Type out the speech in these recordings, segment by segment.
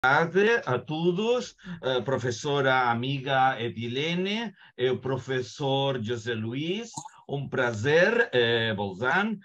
Tarde a todos, professora amiga Edilene, professor José Luís, um prazer, Bolzan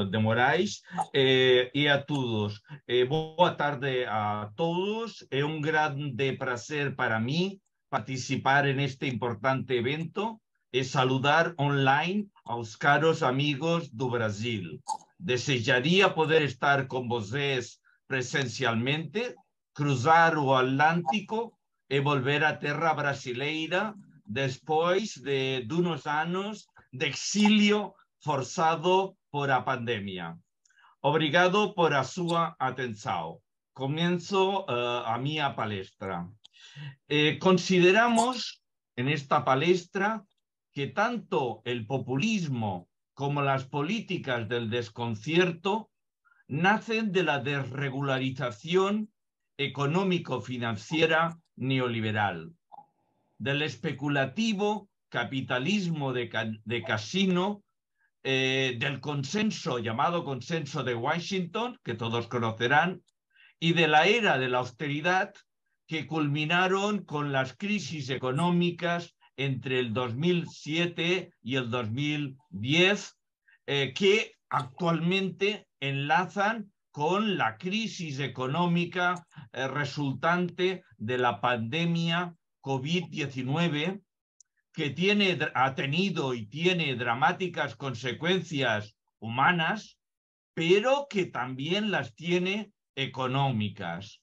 de Moraes, e a todos. Boa tarde a todos, é um grande prazer para mim participar neste importante evento e saludar online aos caros amigos do Brasil. Desejaria poder estar com vocês presencialmente, cruzar o Atlántico e volver a terra brasileira despois de uns anos de exilio forzado por a pandemia. Obrigado por a súa atenção. Comienzo a minha palestra. Consideramos en esta palestra que tanto el populismo como las políticas del desconcierto nacen de la desregularización económico-financiera neoliberal, del especulativo capitalismo de casino, del consenso llamado consenso de Washington, que todos conocerán, y de la era de la austeridad que culminaron con las crisis económicas entre el 2007 y el 2010, que actualmente enlazan con la crisis económica resultante de la pandemia COVID-19, que ha tenido y tiene dramáticas consecuencias humanas, pero que también las tiene económicas.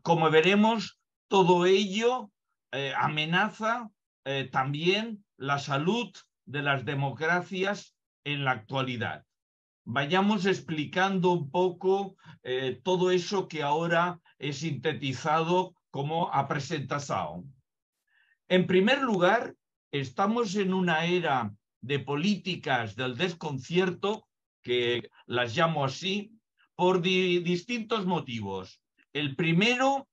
Como veremos, todo ello amenaza también la salud de las democracias en la actualidad. Vayamos explicando un poco todo eso que ahora he sintetizado como a presentación. En primer lugar, estamos en una era de políticas del desconcierto, que las llamo así, por distintos motivos. El primero,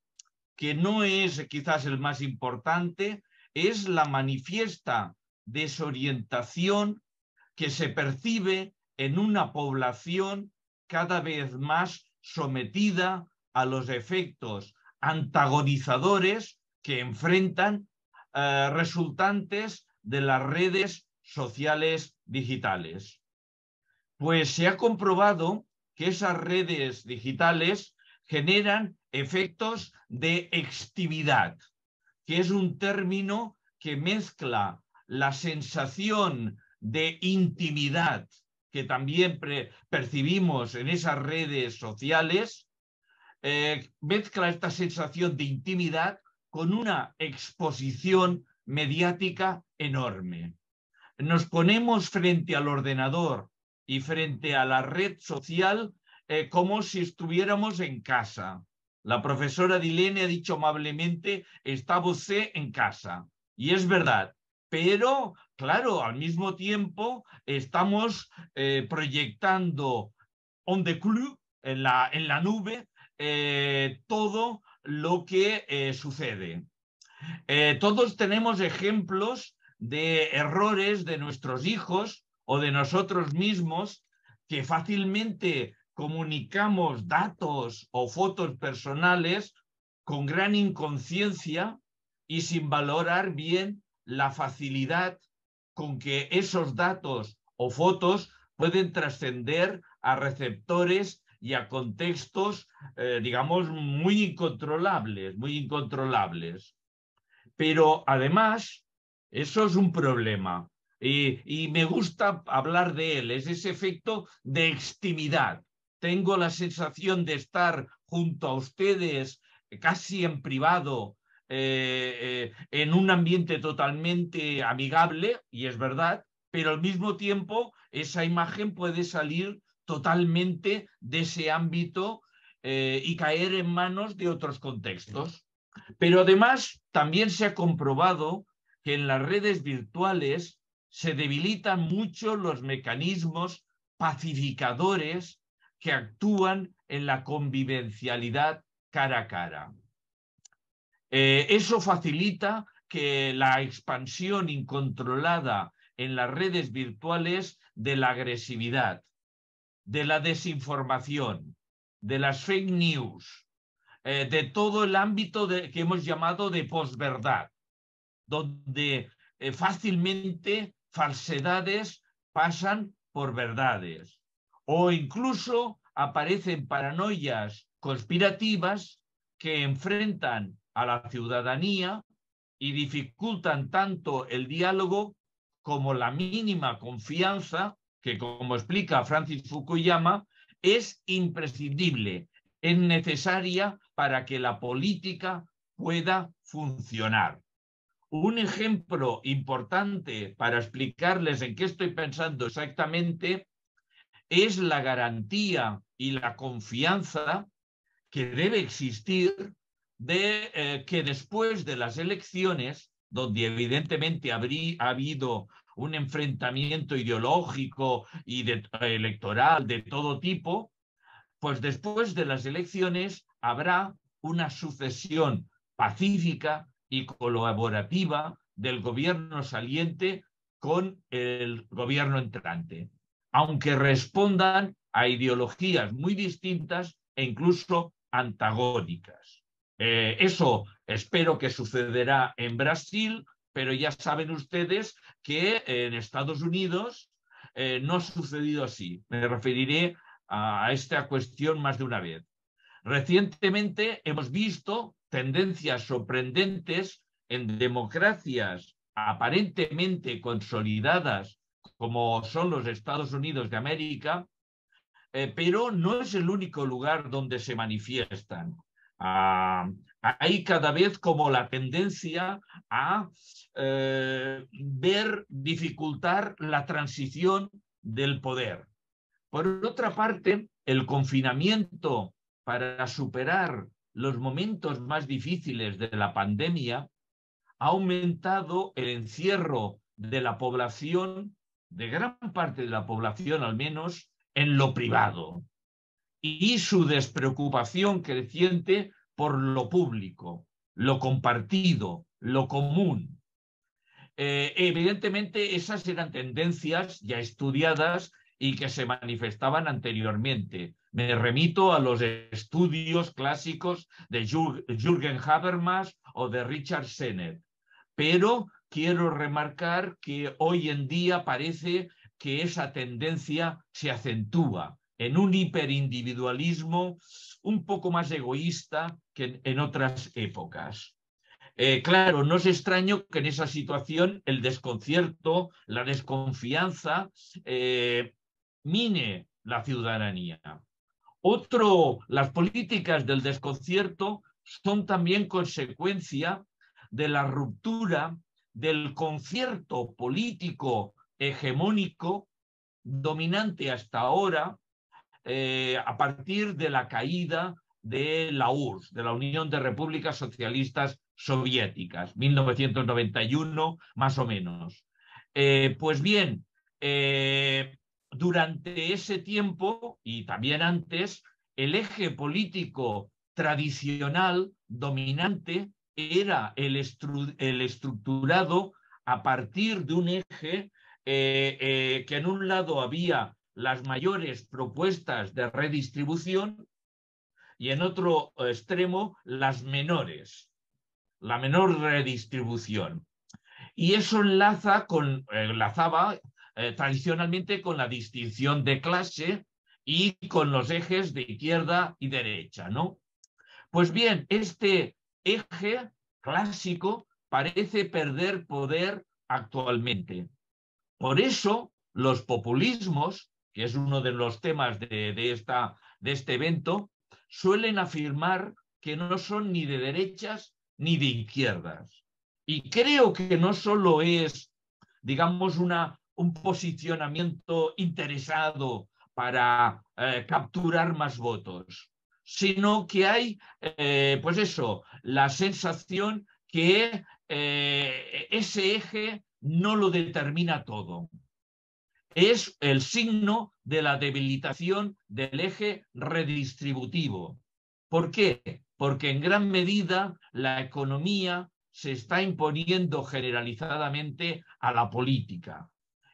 que no es quizás el más importante, es la manifiesta desorientación que se percibe en una población cada vez más sometida a los efectos antagonizadores que enfrentan resultantes de las redes sociales digitales. Pues se ha comprobado que esas redes digitales generan efectos de extimidad, que es un término que mezcla la sensación de intimidad que también percibimos en esas redes sociales, mezcla esta sensación de intimidad con una exposición mediática enorme. Nos ponemos frente al ordenador y frente a la red social como si estuviéramos en casa. La profesora Edilene ha dicho amablemente, está usted en casa. Y es verdad, pero claro, al mismo tiempo estamos proyectando on the cloud, en la nube, todo lo que sucede. Todos tenemos ejemplos de errores de nuestros hijos o de nosotros mismos que fácilmente comunicamos datos o fotos personales con gran inconsciencia y sin valorar bien la facilidad con que esos datos o fotos pueden trascender a receptores y a contextos, digamos, muy incontrolables. Pero además, eso es un problema y me gusta hablar de él, es ese efecto de extimidad. Tengo la sensación de estar junto a ustedes casi en privado, en un ambiente totalmente amigable, y es verdad, pero al mismo tiempo esa imagen puede salir totalmente de ese ámbito y caer en manos de otros contextos. Pero además también se ha comprobado que en las redes virtuales se debilitan mucho los mecanismos pacificadores que actúan en la convivencialidad cara a cara. Eso facilita que la expansión incontrolada en las redes virtuales de la agresividad, de la desinformación, de las fake news, de todo el ámbito que hemos llamado de posverdad, donde fácilmente falsedades pasan por verdades, o incluso aparecen paranoias conspirativas que enfrentan a la ciudadanía y dificultan tanto el diálogo como la mínima confianza, que, como explica Francis Fukuyama, es imprescindible, es necesaria para que la política pueda funcionar. Un ejemplo importante para explicarles en qué estoy pensando exactamente es la garantía y la confianza que debe existir de que después de las elecciones, donde evidentemente ha habido un enfrentamiento ideológico y electoral de todo tipo, pues después de las elecciones habrá una sucesión pacífica y colaborativa del gobierno saliente con el gobierno entrante, aunque respondan a ideologías muy distintas e incluso antagónicas. Eso espero que sucederá en Brasil, pero ya saben ustedes que en Estados Unidos no ha sucedido así. Me referiré a esta cuestión más de una vez. Recientemente hemos visto tendencias sorprendentes en democracias aparentemente consolidadas como son los Estados Unidos de América, pero no es el único lugar donde se manifiestan. Hay cada vez como la tendencia a ver dificultar la transición del poder. Por otra parte, el confinamiento para superar los momentos más difíciles de la pandemia ha aumentado el encierro de la población, de gran parte de la población al menos, en lo privado y su despreocupación creciente por lo público, lo compartido, lo común. Evidentemente, esas eran tendencias ya estudiadas y que se manifestaban anteriormente. Me remito a los estudios clásicos de Jürgen Habermas o de Richard Sennett. Pero quiero remarcar que hoy en día parece que esa tendencia se acentúa en un hiperindividualismo un poco más egoísta que en otras épocas. Claro, no es extraño que en esa situación el desconcierto, la desconfianza mine la ciudadanía. Las políticas del desconcierto son también consecuencia de la ruptura del concierto político hegemónico dominante hasta ahora a partir de la caída de la URSS, de la Unión de Repúblicas Socialistas Soviéticas, 1991 más o menos. Pues bien, durante ese tiempo y también antes, el eje político tradicional dominante era el estructurado a partir de un eje que en un lado había las mayores propuestas de redistribución y en otro extremo las menores, la menor redistribución. Y eso enlazaba tradicionalmente con la distinción de clase y con los ejes de izquierda y derecha, ¿no? Pues bien, este eje clásico parece perder poder actualmente. Por eso, los populismos, que es uno de los temas de este evento, suelen afirmar que no son ni de derechas ni de izquierdas. Y creo que no solo es, digamos, un posicionamiento interesado para capturar más votos, sino que hay, pues eso, la sensación que ese eje no lo determina todo. Es el signo de la debilitación del eje redistributivo. ¿Por qué? Porque en gran medida la economía se está imponiendo generalizadamente a la política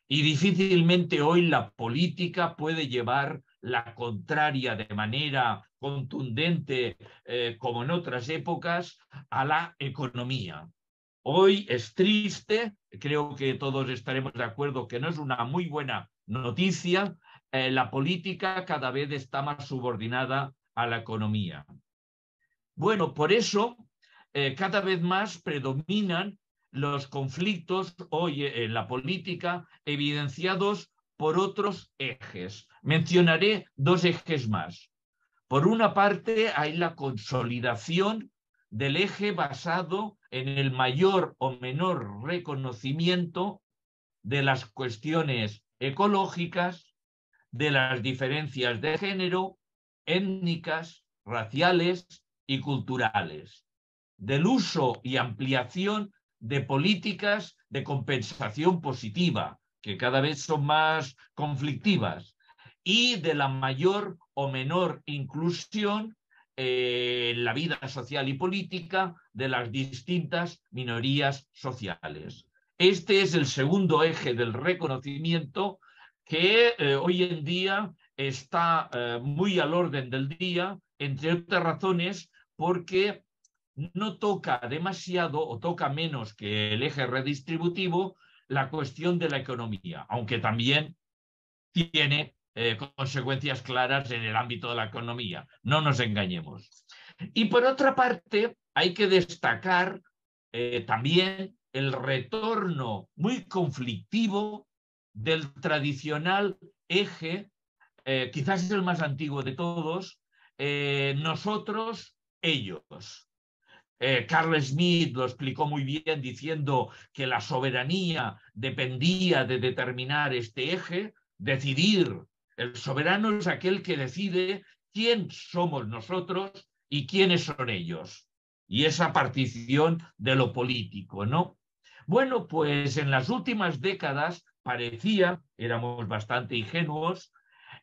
y difícilmente hoy la política puede llevar la contraria de manera contundente, como en otras épocas, a la economía. Hoy es triste, creo que todos estaremos de acuerdo que no es una muy buena noticia, la política cada vez está más subordinada a la economía. Bueno, por eso cada vez más predominan los conflictos hoy en la política evidenciados por otros ejes. Mencionaré dos ejes más. Por una parte, hay la consolidación del eje basado en el mayor o menor reconocimiento de las cuestiones ecológicas, de las diferencias de género, étnicas, raciales y culturales, del uso y ampliación de políticas de compensación positiva, que cada vez son más conflictivas, y de la mayor o menor inclusión en la vida social y política de las distintas minorías sociales. Este es el segundo eje del reconocimiento que hoy en día está muy al orden del día, entre otras razones porque no toca demasiado o toca menos que el eje redistributivo la cuestión de la economía, aunque también tiene consecuencias claras en el ámbito de la economía, no nos engañemos. Y por otra parte, hay que destacar también el retorno muy conflictivo del tradicional eje, quizás es el más antiguo de todos, nosotros, ellos. Carl Schmitt lo explicó muy bien diciendo que la soberanía dependía de determinar este eje, decidir. El soberano es aquel que decide quién somos nosotros y quiénes son ellos. Y esa partición de lo político, ¿no? Bueno, pues en las últimas décadas parecía, éramos bastante ingenuos,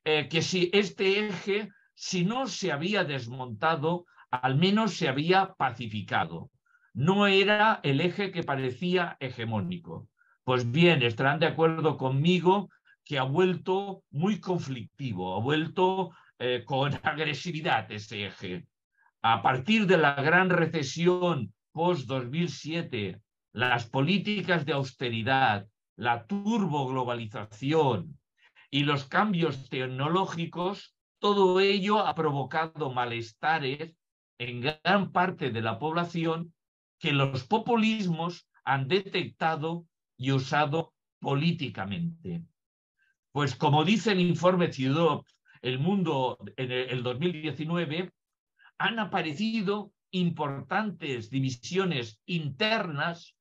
que si este eje, si no se había desmontado, al menos se había pacificado. No era el eje que parecía hegemónico. Pues bien, estarán de acuerdo conmigo que ha vuelto muy conflictivo, ha vuelto con agresividad ese eje. A partir de la gran recesión post-2007, las políticas de austeridad, la turboglobalización y los cambios tecnológicos, todo ello ha provocado malestares en gran parte de la población que los populismos han detectado y usado políticamente. Pues como dice el informe CIDOB, El Mundo en el 2019, han aparecido importantes divisiones internas,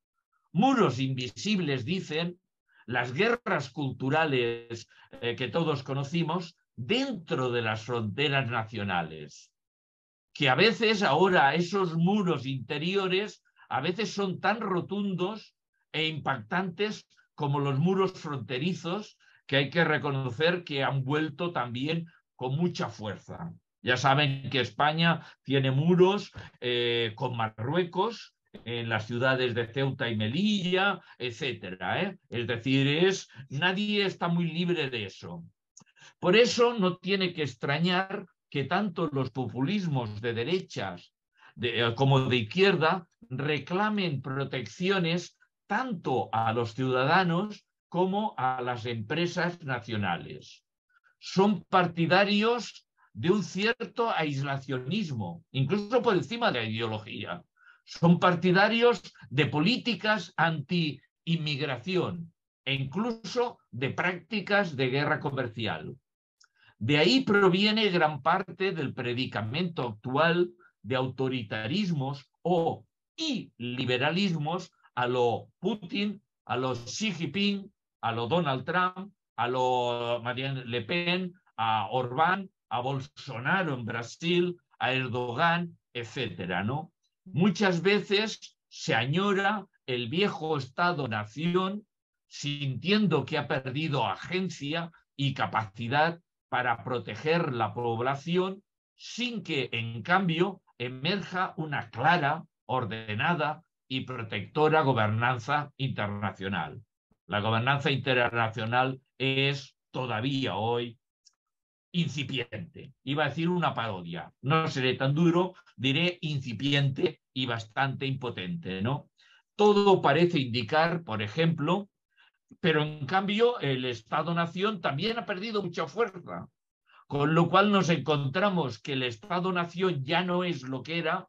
muros invisibles, dicen, las guerras culturales que todos conocimos dentro de las fronteras nacionales, que a veces ahora esos muros interiores a veces son tan rotundos e impactantes como los muros fronterizos, que hay que reconocer que han vuelto también con mucha fuerza. Ya saben que España tiene muros con Marruecos, en las ciudades de Ceuta y Melilla, etcétera. Es decir, nadie está muy libre de eso. Por eso no tiene que extrañar que tanto los populismos de derechas como de izquierda reclamen protecciones tanto a los ciudadanos como a las empresas nacionales. Son partidarios de un cierto aislacionismo, incluso por encima de la ideología. Son partidarios de políticas anti-inmigración e incluso de prácticas de guerra comercial. De ahí proviene gran parte del predicamento actual de autoritarismos o iliberalismos a lo Putin, a lo Xi Jinping, a lo Donald Trump, a lo Marine Le Pen, a Orbán, a Bolsonaro en Brasil, a Erdogan, etcétera, ¿no? Muchas veces se añora el viejo Estado-nación sintiendo que ha perdido agencia y capacidad para proteger la población sin que, en cambio, emerja una clara, ordenada y protectora gobernanza internacional. La gobernanza internacional es todavía hoy incipiente. Iba a decir una parodia. No seré tan duro, diré incipiente y bastante impotente, ¿no? Todo parece indicar, por ejemplo, pero en cambio el Estado-Nación también ha perdido mucha fuerza, con lo cual nos encontramos que el Estado-Nación ya no es lo que era,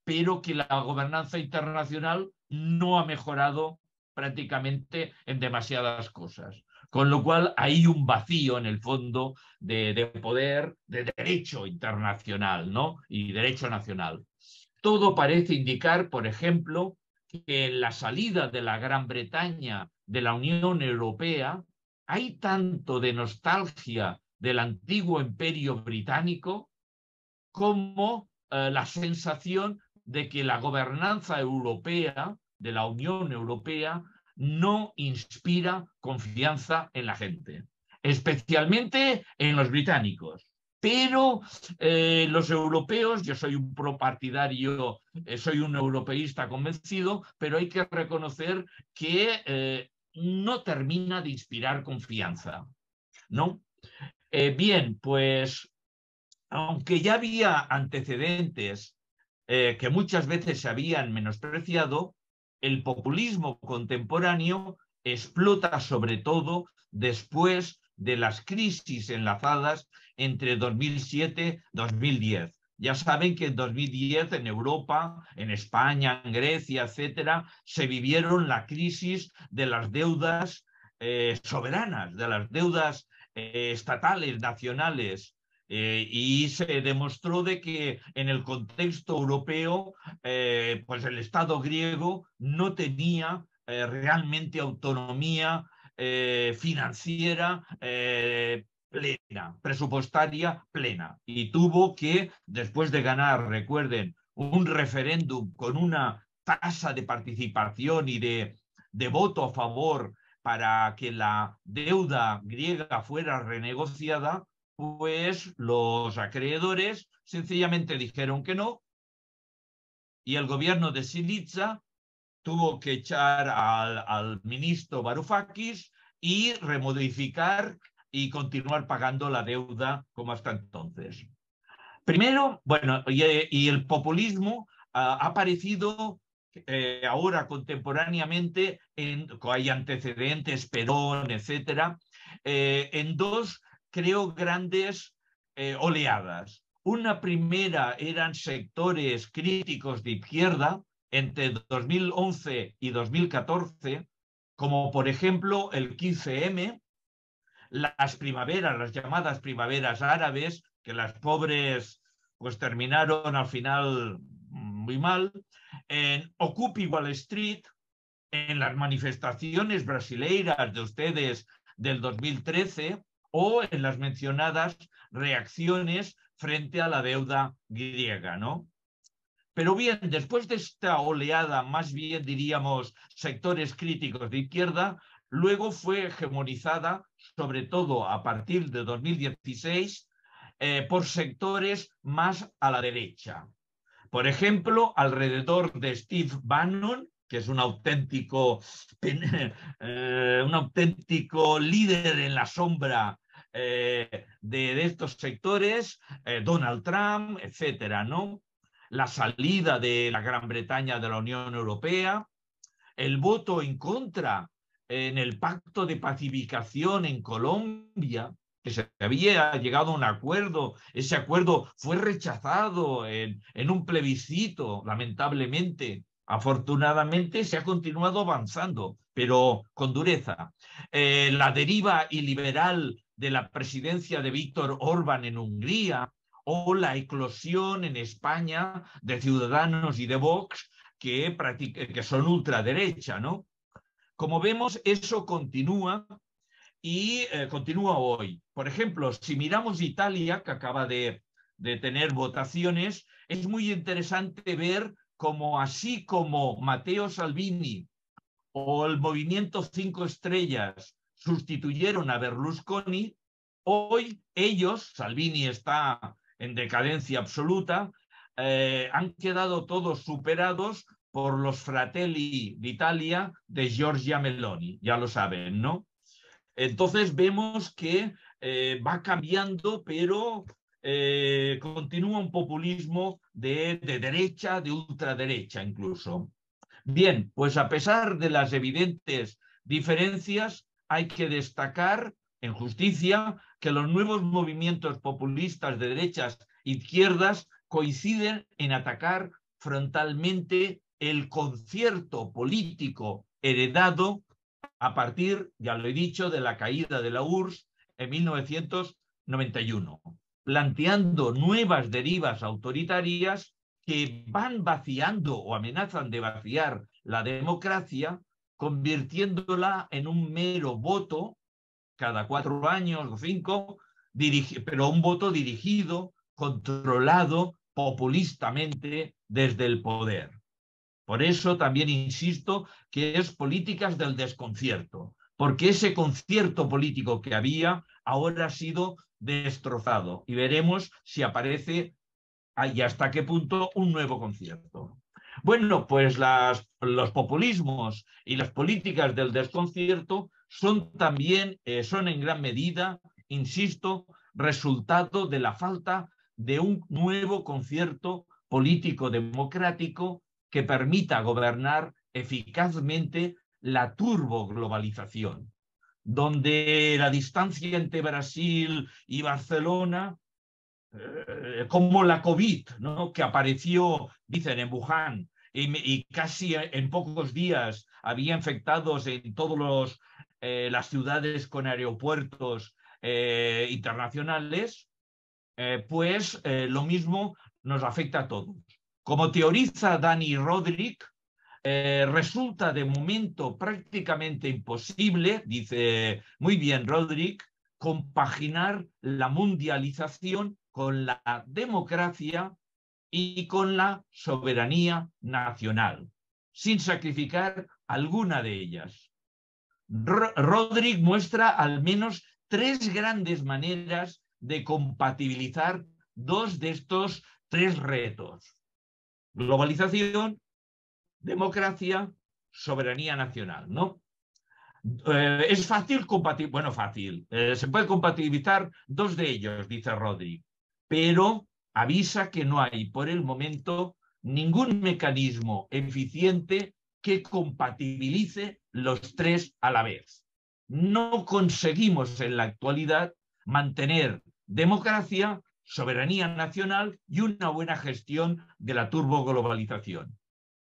pero que la gobernanza internacional no ha mejorado prácticamente en demasiadas cosas. Con lo cual hay un vacío en el fondo de poder, de derecho internacional, ¿no? Y derecho nacional. Todo parece indicar, por ejemplo, que en la salida de la Gran Bretaña de la Unión Europea hay tanto de nostalgia del antiguo imperio británico como la sensación de que la gobernanza europea, de la Unión Europea, no inspira confianza en la gente, especialmente en los británicos. Pero los europeos, yo soy un propartidario, soy un europeísta convencido, pero hay que reconocer que no termina de inspirar confianza, ¿no? Bien, pues aunque ya había antecedentes que muchas veces se habían menospreciado, el populismo contemporáneo explota sobre todo después de las crisis enlazadas entre 2007 y 2010. Ya saben que en 2010 en Europa, en España, en Grecia, etcétera, se vivieron la crisis de las deudas soberanas, de las deudas estatales, nacionales, y se demostró de que en el contexto europeo pues el Estado griego no tenía realmente autonomía financiera plena, presupuestaria plena, y tuvo que, después de ganar, recuerden, un referéndum con una tasa de participación y de voto a favor para que la deuda griega fuera renegociada, pues los acreedores sencillamente dijeron que no, y el gobierno de Syriza tuvo que echar al ministro Varoufakis y remodificar y continuar pagando la deuda como hasta entonces. Primero, bueno, y el populismo ha aparecido ahora contemporáneamente, hay antecedentes, Perón, etcétera, en dos, creo, grandes oleadas. Una primera eran sectores críticos de izquierda entre 2011 y 2014, como por ejemplo el 15M, las primaveras, las llamadas primaveras árabes, que las pobres pues terminaron al final muy mal, en Occupy Wall Street, en las manifestaciones brasileiras de ustedes del 2013 o en las mencionadas reacciones frente a la deuda griega, ¿no? Pero bien, después de esta oleada, más bien diríamos sectores críticos de izquierda, luego fue hegemonizada, sobre todo a partir de 2016, por sectores más a la derecha. Por ejemplo, alrededor de Steve Bannon, que es un auténtico líder en la sombra de estos sectores, Donald Trump, etcétera, ¿no? La salida de la Gran Bretaña de la Unión Europea, el voto en contra en el pacto de pacificación en Colombia, que se había llegado a un acuerdo, ese acuerdo fue rechazado en un plebiscito, lamentablemente. Afortunadamente se ha continuado avanzando, pero con dureza. La deriva iliberal de la presidencia de Víctor Orbán en Hungría, o la eclosión en España de Ciudadanos y de Vox que son ultraderecha, ¿no? Como vemos, eso continúa y continúa hoy. Por ejemplo, si miramos Italia, que acaba de tener votaciones, es muy interesante ver cómo así como Matteo Salvini o el movimiento 5 Estrellas sustituyeron a Berlusconi, hoy ellos, Salvini está en decadencia absoluta, han quedado todos superados por los Fratelli d'Italia de Giorgia Meloni, ya lo saben, ¿no? Entonces vemos que va cambiando, pero continúa un populismo de derecha, de ultraderecha incluso. Bien, pues a pesar de las evidentes diferencias, hay que destacar en justicia que los nuevos movimientos populistas de derechas e izquierdas coinciden en atacar frontalmente el concierto político heredado a partir, ya lo he dicho, de la caída de la URSS en 1991, planteando nuevas derivas autoritarias que van vaciando o amenazan de vaciar la democracia, convirtiéndola en un mero voto cada 4 años o 5, pero un voto dirigido, controlado populistamente desde el poder. Por eso también insisto que es políticas del desconcierto, porque ese concierto político que había ahora ha sido destrozado y veremos si aparece y hasta qué punto un nuevo concierto. Bueno, pues los populismos y las políticas del desconcierto son también, son en gran medida, insisto, resultado de la falta de un nuevo concierto político democrático que permita gobernar eficazmente la turboglobalización, donde la distancia entre Brasil y Barcelona, como la COVID, ¿no?, que apareció, dicen, en Wuhan y casi en pocos días había infectados en todas las ciudades con aeropuertos internacionales, pues lo mismo nos afecta a todos. Como teoriza Dani Rodrik, resulta de momento prácticamente imposible, dice muy bien Rodrik, compaginar la mundialización con la democracia y con la soberanía nacional, sin sacrificar alguna de ellas. Rodrik muestra al menos 3 grandes maneras de compatibilizar 2 de estos 3 retos: globalización, democracia, soberanía nacional, ¿no? Es fácil compatibilizar, bueno, fácil, se puede compatibilizar 2 de ellos, dice Rodri, pero avisa que no hay por el momento ningún mecanismo eficiente que compatibilice los 3 a la vez. No conseguimos en la actualidad mantener democracia, soberanía nacional y una buena gestión de la turboglobalización.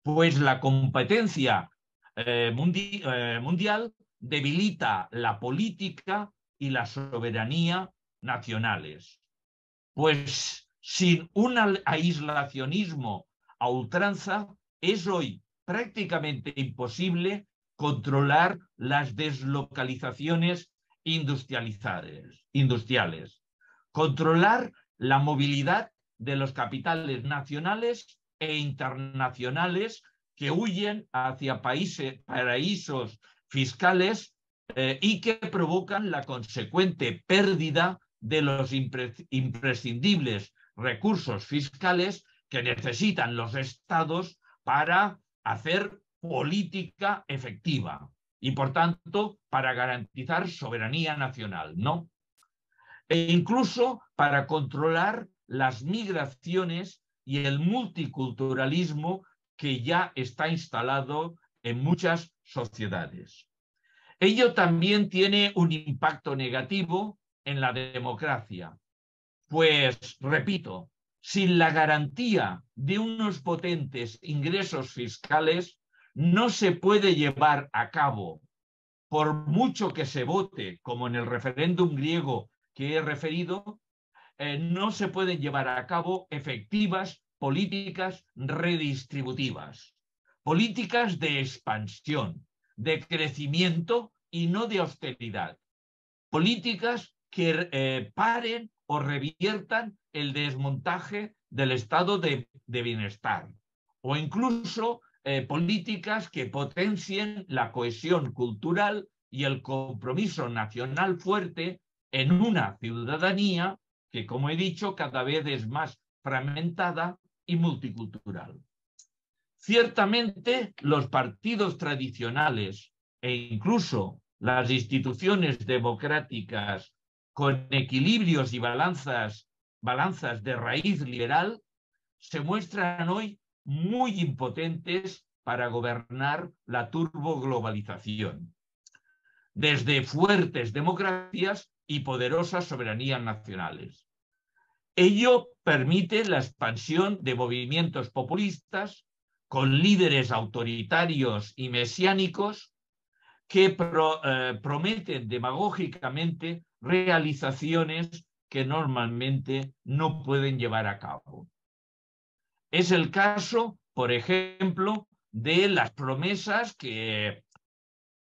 Pues la competencia mundial debilita la política y la soberanía nacionales. Pues sin un aislacionismo a ultranza, es hoy prácticamente imposible controlar las deslocalizaciones industriales, controlar la movilidad de los capitales nacionales e internacionales que huyen hacia paraísos fiscales y que provocan la consecuente pérdida de los imprescindibles recursos fiscales que necesitan los estados para hacer política efectiva y, por tanto, para garantizar soberanía nacional, ¿no? E incluso para controlar las migraciones y el multiculturalismo que ya está instalado en muchas sociedades. Ello también tiene un impacto negativo en la democracia, pues, repito, sin la garantía de unos potentes ingresos fiscales, no se puede llevar a cabo, por mucho que se vote, como en el referéndum griego que he referido, no se pueden llevar a cabo efectivas políticas redistributivas, políticas de expansión, de crecimiento y no de austeridad, políticas que paren o reviertan el desmontaje del estado de bienestar, o incluso políticas que potencien la cohesión cultural y el compromiso nacional fuerte en una ciudadanía que, como he dicho, cada vez es más fragmentada y multicultural. Ciertamente, los partidos tradicionales e incluso las instituciones democráticas con equilibrios y balanzas de raíz liberal, se muestran hoy muy impotentes para gobernar la turboglobalización, desde fuertes democracias y poderosas soberanías nacionales. Ello permite la expansión de movimientos populistas con líderes autoritarios y mesiánicos que prometen demagógicamente realizaciones que normalmente no pueden llevar a cabo. Es el caso, por ejemplo, de las promesas que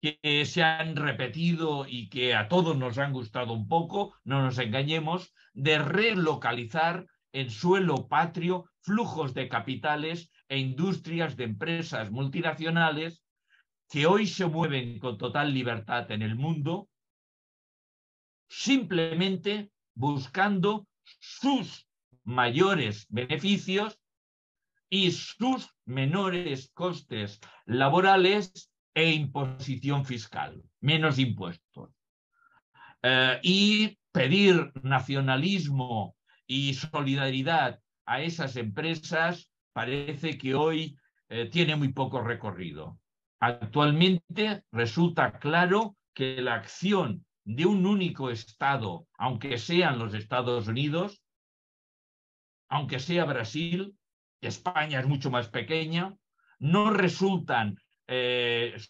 se han repetido y que a todos nos han gustado un poco, no nos engañemos, de relocalizar en suelo patrio flujos de capitales e industrias de empresas multinacionales que hoy se mueven con total libertad en el mundo, simplemente buscando sus mayores beneficios y sus menores costes laborales e imposición fiscal, menos impuestos. Y pedir nacionalismo y solidaridad a esas empresas parece que hoy tiene muy poco recorrido. Actualmente resulta claro que la acción de un único Estado, aunque sean los Estados Unidos, aunque sea Brasil, España es mucho más pequeña, no resultan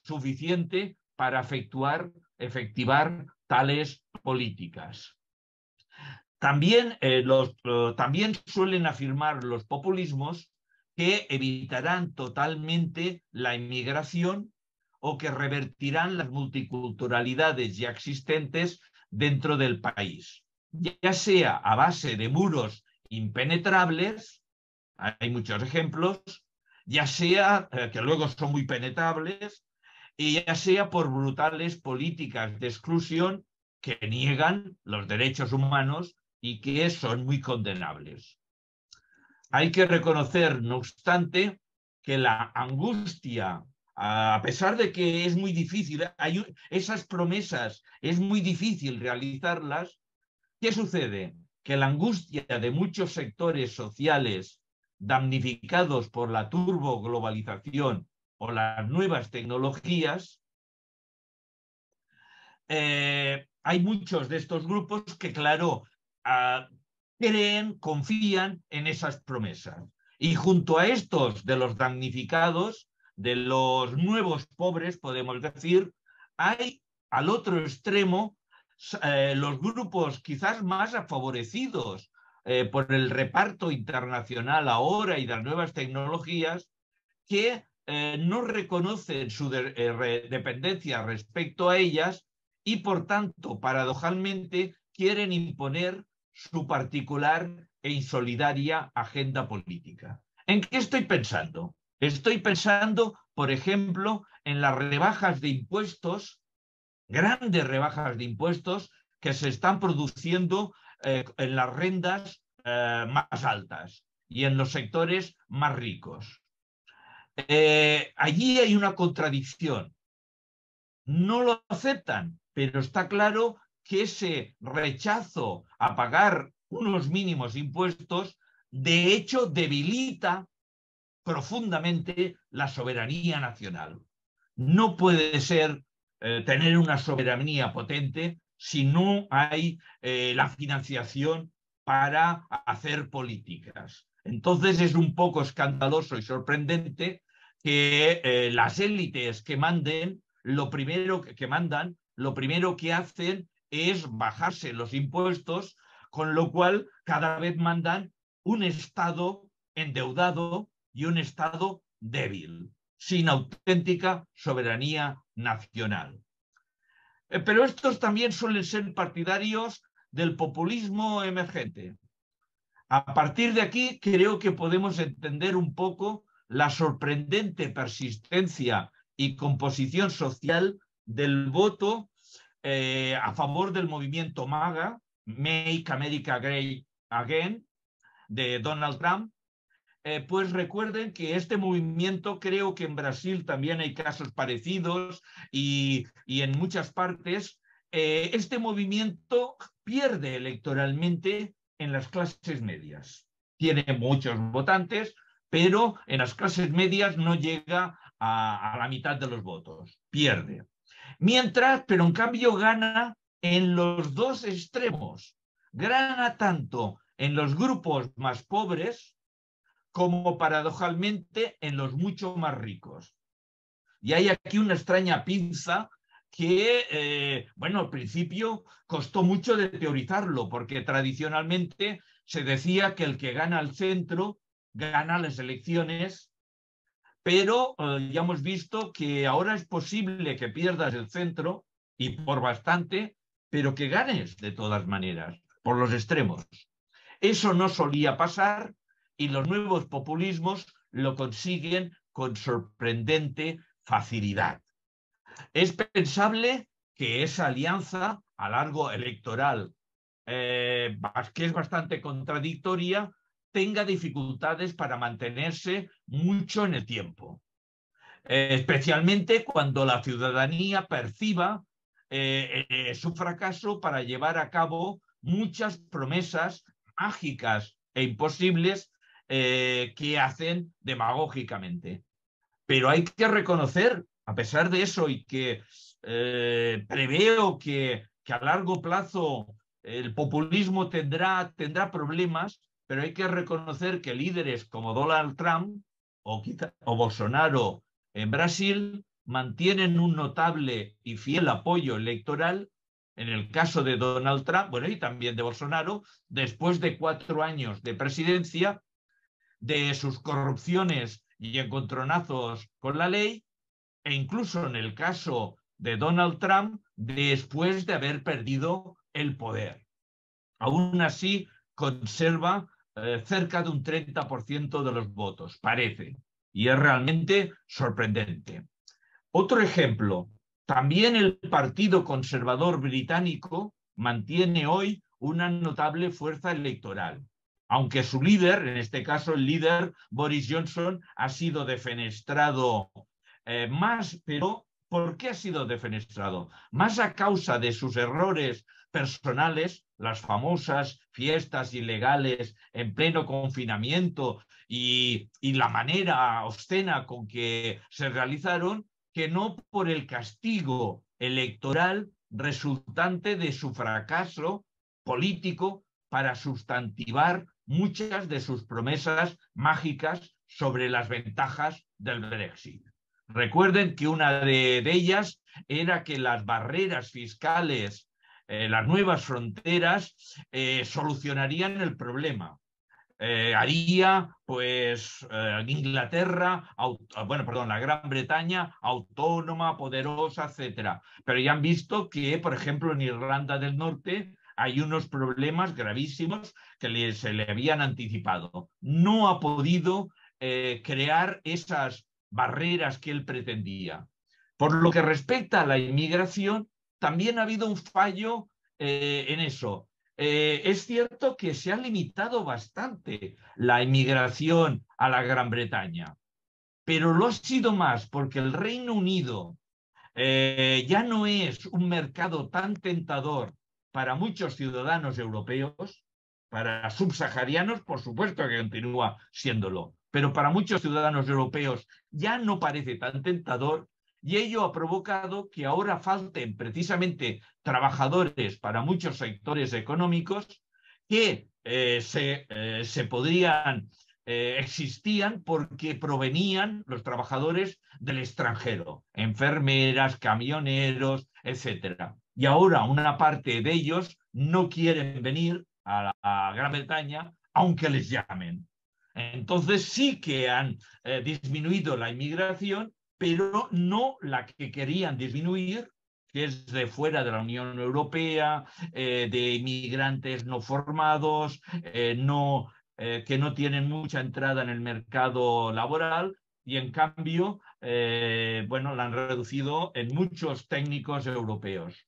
suficiente para efectivar tales políticas. También suelen afirmar los populismos que evitarán totalmente la inmigración o que revertirán las multiculturalidades ya existentes dentro del país, ya sea a base de muros impenetrables, hay muchos ejemplos, ya sea que luego son muy penetrables, y ya sea por brutales políticas de exclusión que niegan los derechos humanos y que son muy condenables. Hay que reconocer, no obstante, que la angustia, a pesar de que es muy difícil, esas promesas es muy difícil realizarlas, ¿qué sucede? Que la angustia de muchos sectores sociales damnificados por la turboglobalización o las nuevas tecnologías, hay muchos de estos grupos que, claro, creen, confían en esas promesas. Y junto a estos de los damnificados, de los nuevos pobres, podemos decir, hay al otro extremo los grupos quizás más favorecidos por el reparto internacional ahora y las nuevas tecnologías, que no reconocen su dependencia respecto a ellas y, por tanto, paradojalmente, quieren imponer su particular e insolidaria agenda política. ¿En qué estoy pensando? Estoy pensando, por ejemplo, en las rebajas de impuestos, grandes rebajas de impuestos que se están produciendo en las rentas más altas y en los sectores más ricos. Allí hay una contradicción. No lo aceptan, pero está claro que ese rechazo a pagar unos mínimos impuestos, de hecho, debilita profundamente la soberanía nacional. No puede ser tener una soberanía potente si no hay la financiación para hacer políticas. Entonces es un poco escandaloso y sorprendente que las élites que mandan, lo primero que hacen es bajarse los impuestos, con lo cual cada vez mandan un Estado endeudado y un Estado débil, sin auténtica soberanía nacional. Pero estos también suelen ser partidarios del populismo emergente. A partir de aquí, creo que podemos entender un poco la sorprendente persistencia y composición social del voto a favor del movimiento MAGA, Make America Great Again, de Donald Trump. Pues recuerden que este movimiento, creo que en Brasil también hay casos parecidos y en muchas partes, este movimiento pierde electoralmente en las clases medias. Tiene muchos votantes, pero en las clases medias no llega a la mitad de los votos, pierde. Mientras, pero en cambio gana en los dos extremos, gana tanto en los grupos más pobres como paradojalmente en los mucho más ricos. Y hay aquí una extraña pinza que, bueno, al principio costó mucho de teorizarlo, porque tradicionalmente se decía que el que gana al centro gana las elecciones, pero ya hemos visto que ahora es posible que pierdas el centro, y por bastante, pero que ganes de todas maneras, por los extremos. Eso no solía pasar y los nuevos populismos lo consiguen con sorprendente facilidad. Es pensable que esa alianza a largo electoral, que es bastante contradictoria, tenga dificultades para mantenerse mucho en el tiempo, especialmente cuando la ciudadanía perciba su fracaso para llevar a cabo muchas promesas mágicas e imposibles que hacen demagógicamente. Pero hay que reconocer, a pesar de eso, y que preveo que a largo plazo el populismo tendrá problemas, pero hay que reconocer que líderes como Donald Trump o Bolsonaro en Brasil mantienen un notable y fiel apoyo electoral. En el caso de Donald Trump, bueno, y también de Bolsonaro, después de 4 años de presidencia, de sus corrupciones y encontronazos con la ley, e incluso en el caso de Donald Trump, después de haber perdido el poder. Aún así, conserva cerca de un 30% de los votos, parece, y es realmente sorprendente. Otro ejemplo, también el Partido Conservador británico mantiene hoy una notable fuerza electoral, aunque su líder, en este caso el líder Boris Johnson, ha sido defenestrado más, pero ¿por qué ha sido defenestrado? Más a causa de sus errores personales, las famosas fiestas ilegales en pleno confinamiento y la manera obscena con que se realizaron, que no por el castigo electoral resultante de su fracaso político para sustantivar muchas de sus promesas mágicas sobre las ventajas del Brexit. Recuerden que una de ellas era que las barreras fiscales, las nuevas fronteras, solucionarían el problema. Haría, pues, Inglaterra, la Gran Bretaña autónoma, poderosa, etcétera. Pero ya han visto que, por ejemplo, en Irlanda del Norte hay unos problemas gravísimos que se le habían anticipado. No ha podido crear esas barreras que él pretendía. Por lo que respecta a la inmigración, también ha habido un fallo en eso. Es cierto que se ha limitado bastante la inmigración a la Gran Bretaña, pero lo ha sido más porque el Reino Unido ya no es un mercado tan tentador para muchos ciudadanos europeos. Para subsaharianos, por supuesto que continúa siéndolo, pero para muchos ciudadanos europeos ya no parece tan tentador, y ello ha provocado que ahora falten precisamente trabajadores para muchos sectores económicos que existían porque provenían los trabajadores del extranjero, enfermeras, camioneros, etcétera. Y ahora una parte de ellos no quieren venir a Gran Bretaña, aunque les llamen. Entonces sí que han disminuido la inmigración, pero no la que querían disminuir, que es de fuera de la Unión Europea, de inmigrantes no formados, que no tienen mucha entrada en el mercado laboral, y en cambio, la han reducido en muchos técnicos europeos.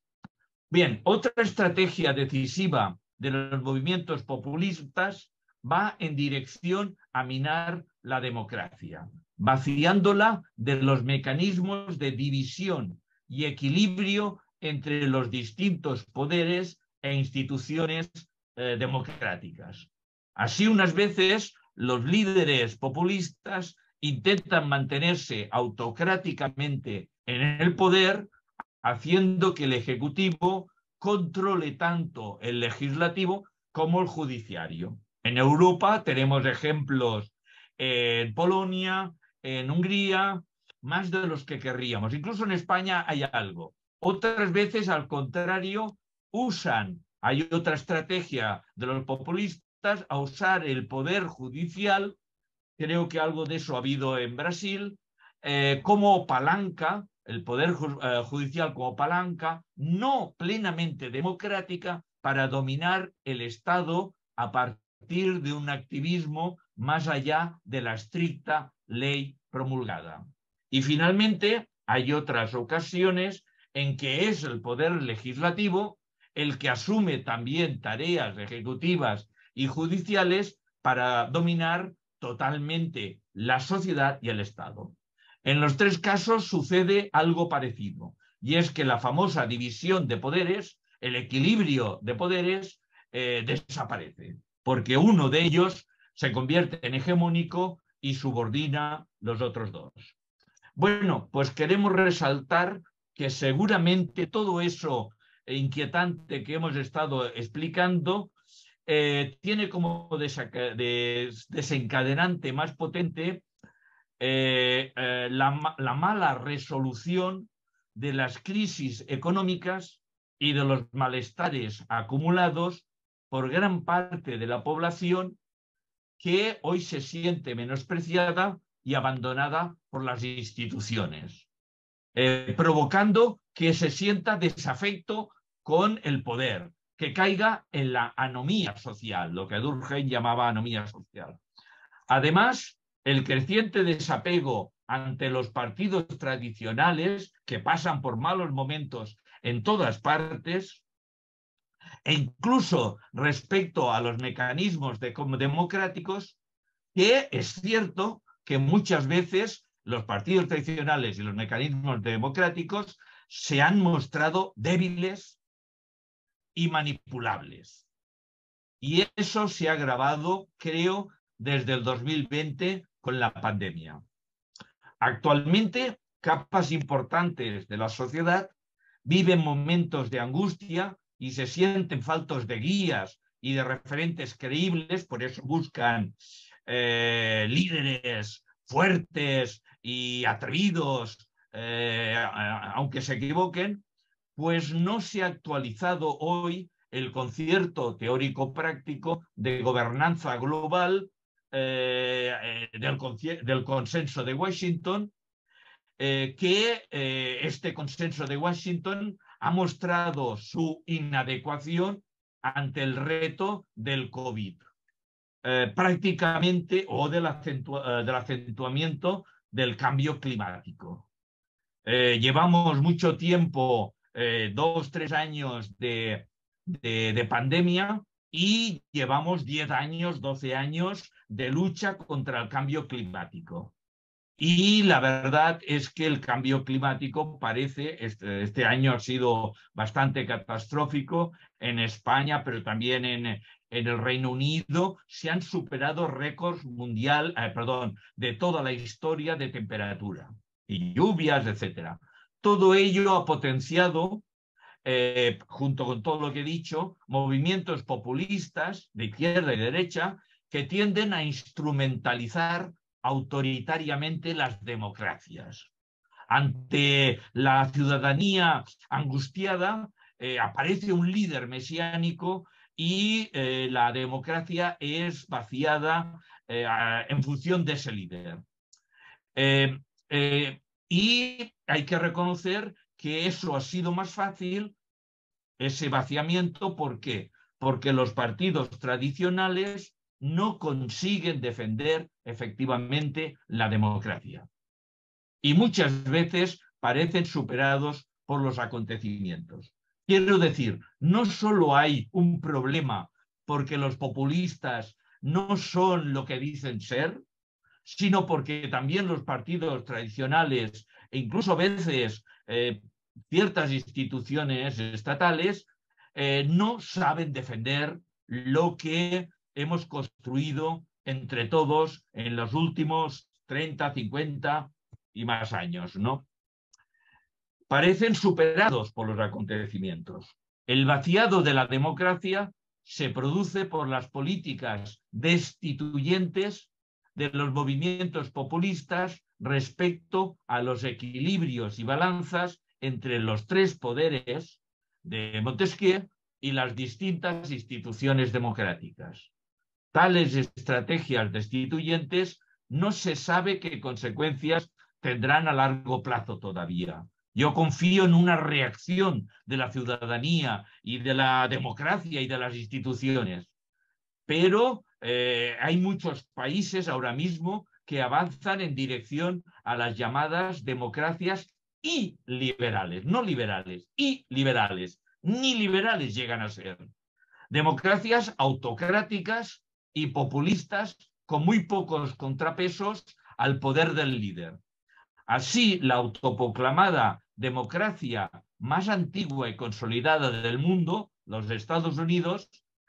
Bien, otra estrategia decisiva de los movimientos populistas va en dirección a minar la democracia, vaciándola de los mecanismos de división y equilibrio entre los distintos poderes e instituciones democráticas. Así, unas veces, los líderes populistas intentan mantenerse autocráticamente en el poder, haciendo que el Ejecutivo controle tanto el legislativo como el judiciario. En Europa tenemos ejemplos en Polonia, en Hungría, más de los que querríamos. Incluso en España hay algo. Otras veces, al contrario, hay otra estrategia de los populistas a usar el poder judicial, creo que algo de eso ha habido en Brasil, como palanca, el poder judicial como palanca no plenamente democrática para dominar el Estado a partir de un activismo más allá de la estricta ley promulgada. Y finalmente, hay otras ocasiones en que es el poder legislativo el que asume también tareas ejecutivas y judiciales para dominar totalmente la sociedad y el Estado. En los tres casos sucede algo parecido, y es que la famosa división de poderes, el equilibrio de poderes, desaparece, porque uno de ellos se convierte en hegemónico y subordina los otros dos. Bueno, pues queremos resaltar que seguramente todo eso inquietante que hemos estado explicando tiene como desencadenante más potente la mala resolución de las crisis económicas y de los malestares acumulados por gran parte de la población, que hoy se siente menospreciada y abandonada por las instituciones, provocando que se sienta desafecto con el poder, que caiga en la anomía social, lo que Durkheim llamaba anomía social. Además, el creciente desapego ante los partidos tradicionales, que pasan por malos momentos en todas partes, e incluso respecto a los mecanismos democráticos, que es cierto que muchas veces los partidos tradicionales y los mecanismos democráticos se han mostrado débiles y manipulables. Y eso se ha agravado, creo, desde el 2020 con la pandemia. Actualmente, capas importantes de la sociedad viven momentos de angustia y se sienten faltos de guías y de referentes creíbles, por eso buscan líderes fuertes y atrevidos, aunque se equivoquen, pues no se ha actualizado hoy el concierto teórico-práctico de gobernanza global del consenso de Washington, que este consenso de Washington ha mostrado su inadecuación ante el reto del COVID, prácticamente, o del acentuamiento del cambio climático. Llevamos mucho tiempo, 2, 3 años de pandemia, y llevamos 10 años, 12 años de lucha contra el cambio climático. Y la verdad es que el cambio climático parece, este año ha sido bastante catastrófico en España, pero también en el Reino Unido. Se han superado récords de toda la historia de temperatura y lluvias, etcétera. Todo ello ha potenciado, junto con todo lo que he dicho, movimientos populistas de izquierda y derecha que tienden a instrumentalizar autoritariamente las democracias. Ante la ciudadanía angustiada, aparece un líder mesiánico y la democracia es vaciada en función de ese líder. Y hay que reconocer que eso ha sido más fácil, ese vaciamiento. ¿Por qué? Porque los partidos tradicionales no consiguen defender efectivamente la democracia. Y muchas veces parecen superados por los acontecimientos. Quiero decir, no solo hay un problema porque los populistas no son lo que dicen ser, sino porque también los partidos tradicionales, e incluso a veces ciertas instituciones estatales no saben defender lo que hemos construido entre todos en los últimos 30, 50 y más años, ¿no? Parecen superados por los acontecimientos. El vaciado de la democracia se produce por las políticas destituyentes de los movimientos populistas respecto a los equilibrios y balanzas entre los tres poderes de Montesquieu y las distintas instituciones democráticas. Tales estrategias destituyentes no se sabe qué consecuencias tendrán a largo plazo todavía. Yo confío en una reacción de la ciudadanía y de la democracia y de las instituciones, pero hay muchos países ahora mismo que avanzan en dirección a las llamadas democracias iliberales, no liberales, iliberales, ni liberales llegan a ser. Democracias autocráticas y populistas con muy pocos contrapesos al poder del líder. Así, la autoproclamada democracia más antigua y consolidada del mundo, los Estados Unidos,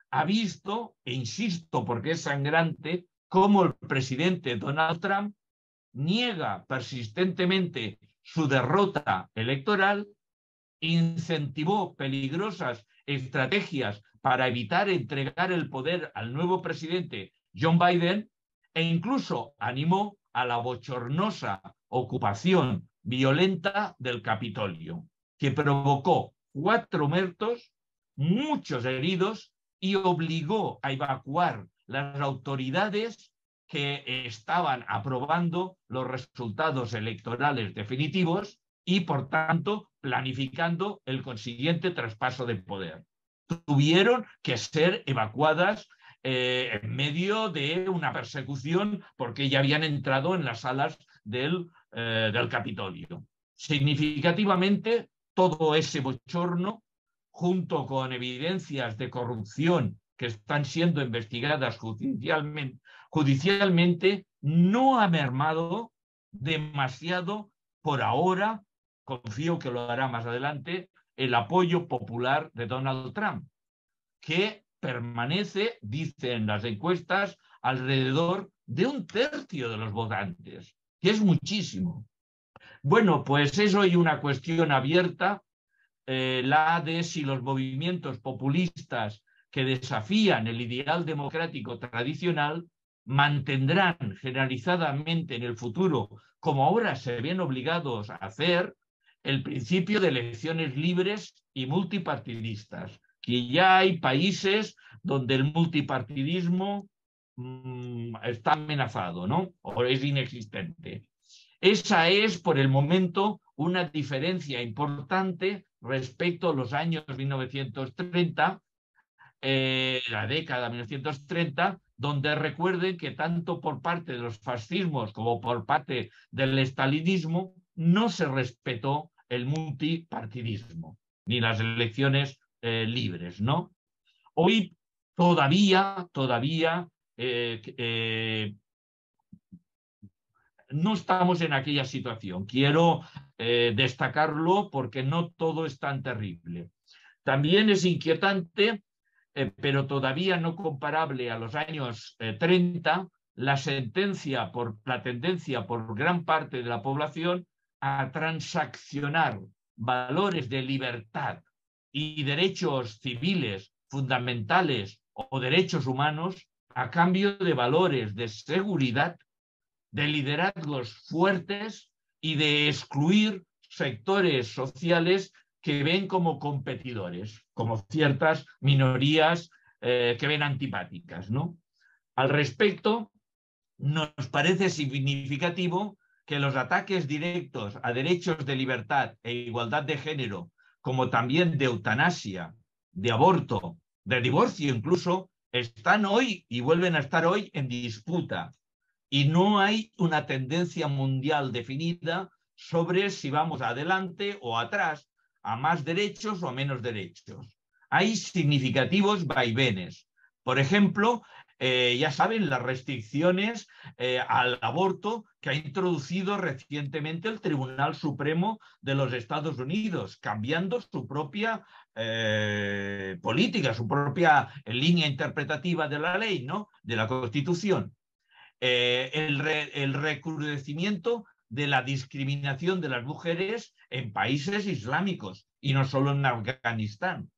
ha visto, e insisto porque es sangrante, cómo el presidente Donald Trump niega persistentemente su derrota electoral, incentivó peligrosas estrategias para evitar entregar el poder al nuevo presidente John Biden e incluso animó a la bochornosa ocupación violenta del Capitolio, que provocó 4 muertos, muchos heridos y obligó a evacuar las autoridades que estaban aprobando los resultados electorales definitivos y, por tanto, planificando el consiguiente traspaso de poder. Tuvieron que ser evacuadas en medio de una persecución porque ya habían entrado en las salas del Capitolio. Significativamente, todo ese bochorno, junto con evidencias de corrupción que están siendo investigadas judicialmente, no ha mermado demasiado por ahora, confío que lo hará más adelante, el apoyo popular de Donald Trump, que permanece, dicen las encuestas, alrededor de 1/3 de los votantes, que es muchísimo. Bueno, pues es hoy una cuestión abierta, la de si los movimientos populistas que desafían el ideal democrático tradicional mantendrán generalizadamente en el futuro, como ahora se ven obligados a hacer, el principio de elecciones libres y multipartidistas, que ya hay países donde el multipartidismo está amenazado, ¿no? O es inexistente. Esa es, por el momento, una diferencia importante respecto a los años 1930, la década 1930, donde recuerden que tanto por parte de los fascismos como por parte del estalinismo no se respetó el multipartidismo ni las elecciones libres, ¿no? Hoy todavía no estamos en aquella situación. Quiero destacarlo porque no todo es tan terrible. También es inquietante, pero todavía no comparable a los años 30, la tendencia por gran parte de la población a transaccionar valores de libertad y derechos civiles fundamentales o derechos humanos a cambio de valores de seguridad, de liderazgos fuertes y de excluir sectores sociales que ven como competidores, como ciertas minorías que ven antipáticas, ¿no? Al respecto, nos parece significativo que los ataques directos a derechos de libertad e igualdad de género, como también de eutanasia, de aborto, de divorcio incluso, están hoy y vuelven a estar hoy en disputa. Y no hay una tendencia mundial definida sobre si vamos adelante o atrás, a más derechos o a menos derechos. Hay significativos vaivenes. Por ejemplo, ya saben, las restricciones al aborto que ha introducido recientemente el Tribunal Supremo de los Estados Unidos, cambiando su propia política, su propia línea interpretativa de la ley, ¿no? De la Constitución. El recrudecimiento de la discriminación de las mujeres en países islámicos y no solo en Afganistán.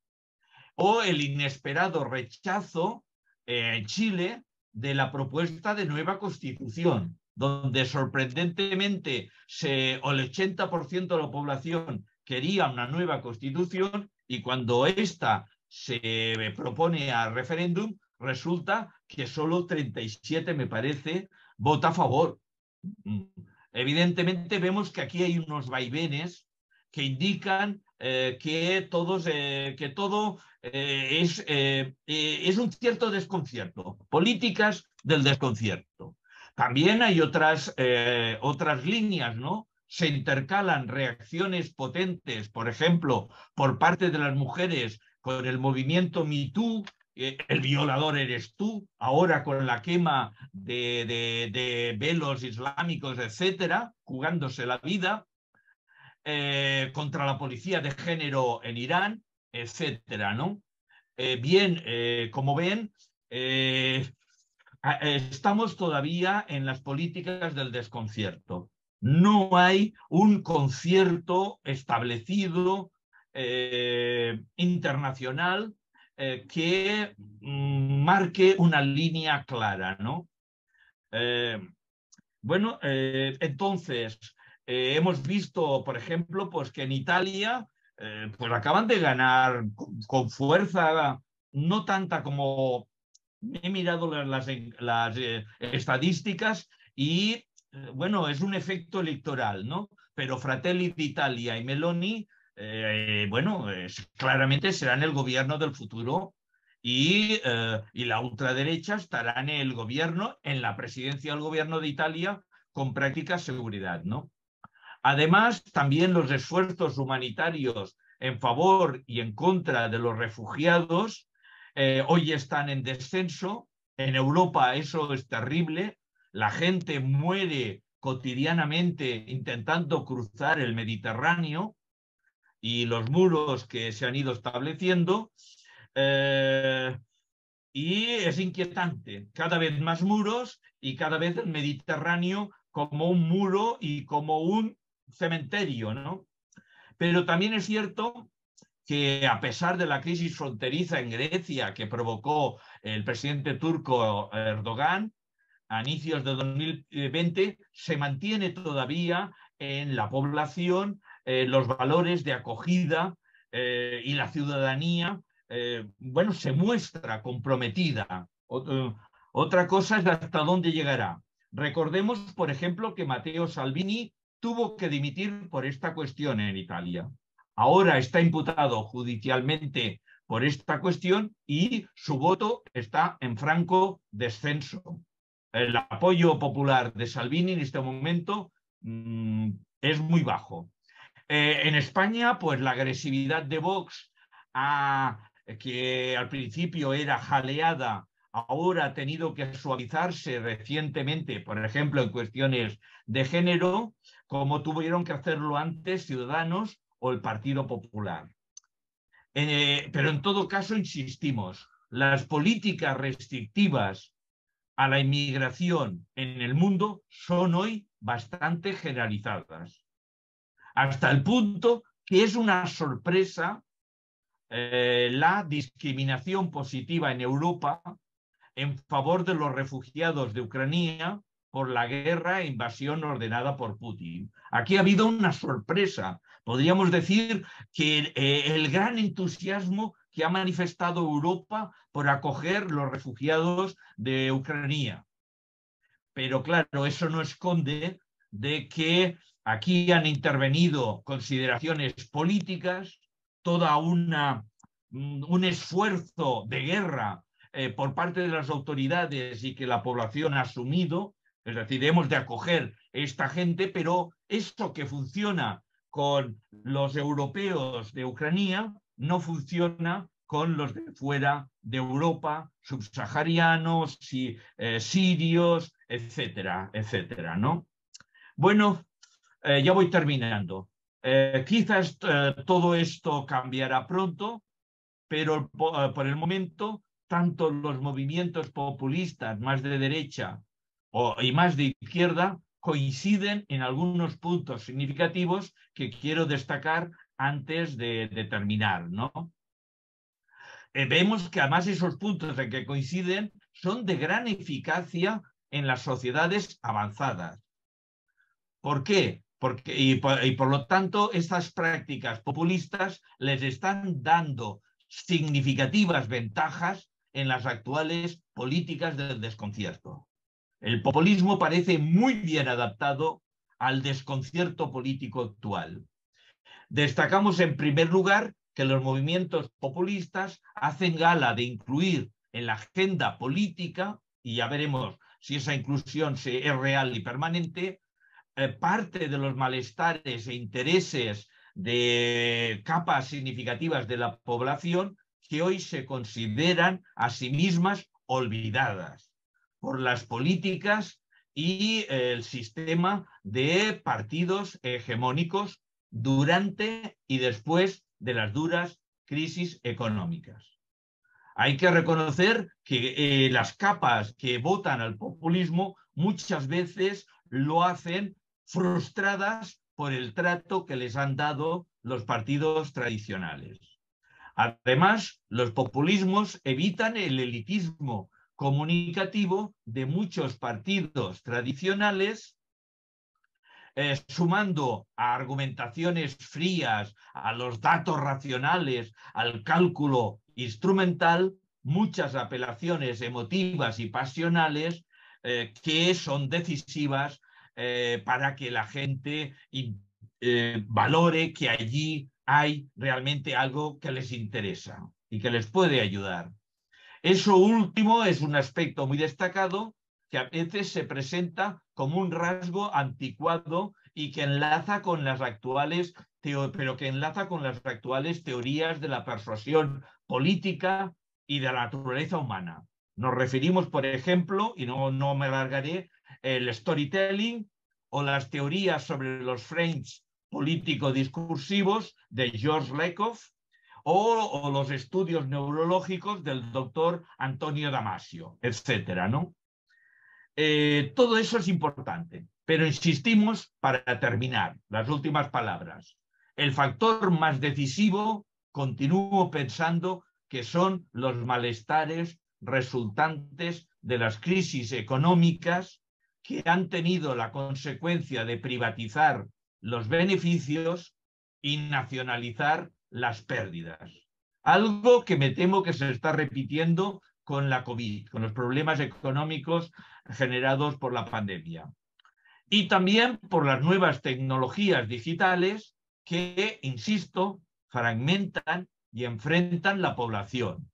O el inesperado rechazo en Chile de la propuesta de nueva constitución, donde sorprendentemente el 80% de la población quería una nueva constitución y cuando esta se propone a referéndum, resulta que solo 37, me parece, vota a favor. Evidentemente vemos que aquí hay unos vaivenes que indican que todo es un cierto desconcierto, políticas del desconcierto. También hay otras líneas, ¿no? Se intercalan reacciones potentes, por ejemplo, por parte de las mujeres con el movimiento Me Too, el violador eres tú, ahora con la quema de velos islámicos, etcétera, jugándose la vida, contra la policía de género en Irán, etcétera, ¿no? Como ven, estamos todavía en las políticas del desconcierto. No hay un concierto establecido internacional que marque una línea clara, ¿no? Entonces, hemos visto, por ejemplo, pues que en Italia pues acaban de ganar con fuerza, no tanta como he mirado las estadísticas y, bueno, es un efecto electoral, ¿no? Pero Fratelli d'Italia y Meloni, claramente serán el gobierno del futuro y la ultraderecha estará en el gobierno, en la presidencia del gobierno de Italia con práctica seguridad, ¿no? Además, también los esfuerzos humanitarios en favor y en contra de los refugiados hoy están en descenso. En Europa eso es terrible. La gente muere cotidianamente intentando cruzar el Mediterráneo y los muros que se han ido estableciendo. Y es inquietante. Cada vez más muros y cada vez el Mediterráneo como un muro y como un cementerio, ¿no? Pero también es cierto que a pesar de la crisis fronteriza en Grecia que provocó el presidente turco Erdogan a inicios de 2020, se mantiene todavía en la población los valores de acogida y la ciudadanía, se muestra comprometida. Otra cosa es hasta dónde llegará. Recordemos, por ejemplo, que Matteo Salvini tuvo que dimitir por esta cuestión en Italia. Ahora está imputado judicialmente por esta cuestión y su voto está en franco descenso. El apoyo popular de Salvini en este momento es muy bajo. En España, pues la agresividad de Vox, que al principio era jaleada, ahora ha tenido que suavizarse recientemente, por ejemplo, en cuestiones de género, como tuvieron que hacerlo antes Ciudadanos o el Partido Popular. Pero en todo caso, insistimos, las políticas restrictivas a la inmigración en el mundo son hoy bastante generalizadas, hasta el punto que es una sorpresa la discriminación positiva en Europa en favor de los refugiados de Ucrania por la guerra e invasión ordenada por Putin. Aquí ha habido una sorpresa. Podríamos decir que el gran entusiasmo que ha manifestado Europa por acoger los refugiados de Ucrania. Pero claro, eso no esconde de que aquí han intervenido consideraciones políticas, toda un esfuerzo de guerra por parte de las autoridades y que la población ha asumido, es decir, hemos de acoger esta gente, pero eso que funciona con los europeos de Ucrania no funciona con los de fuera de Europa, subsaharianos, sirios, etcétera, etcétera, ¿no? Bueno, ya voy terminando. Quizás todo esto cambiará pronto, pero por el momento, tanto los movimientos populistas más de derecha y más de izquierda coinciden en algunos puntos significativos que quiero destacar antes de terminar, ¿no? Vemos que además esos puntos en que coinciden son de gran eficacia en las sociedades avanzadas. ¿Por qué? Y por lo tanto, estas prácticas populistas les están dando significativas ventajas en las actuales políticas del desconcierto. El populismo parece muy bien adaptado al desconcierto político actual. Destacamos en primer lugar que los movimientos populistas hacen gala de incluir en la agenda política, y ya veremos si esa inclusión es real y permanente, parte de los malestares e intereses de capas significativas de la población que hoy se consideran a sí mismas olvidadas por las políticas y el sistema de partidos hegemónicos durante y después de las duras crisis económicas. Hay que reconocer que las capas que votan al populismo muchas veces lo hacen frustradas por el trato que les han dado los partidos tradicionales. Además, los populismos evitan el elitismo comunicativo de muchos partidos tradicionales, sumando a argumentaciones frías, a los datos racionales, al cálculo instrumental, muchas apelaciones emotivas y pasionales que son decisivas para que la gente valore que allí hay realmente algo que les interesa y que les puede ayudar. Eso último es un aspecto muy destacado que a veces se presenta como un rasgo anticuado y que enlaza con las actuales, pero que enlaza con las actuales teorías de la persuasión política y de la naturaleza humana. Nos referimos, por ejemplo, y no me alargaré, el storytelling o las teorías sobre los frames político-discursivos de George Lakoff, o los estudios neurológicos del doctor Antonio Damasio, etcétera, ¿no? Todo eso es importante, pero insistimos para terminar, las últimas palabras. El factor más decisivo, continúo pensando, que son los malestares resultantes de las crisis económicas que han tenido la consecuencia de privatizar los beneficios y nacionalizar las pérdidas. Algo que me temo que se está repitiendo con la COVID, con los problemas económicos generados por la pandemia. Y también por las nuevas tecnologías digitales que, insisto, fragmentan y enfrentan la población.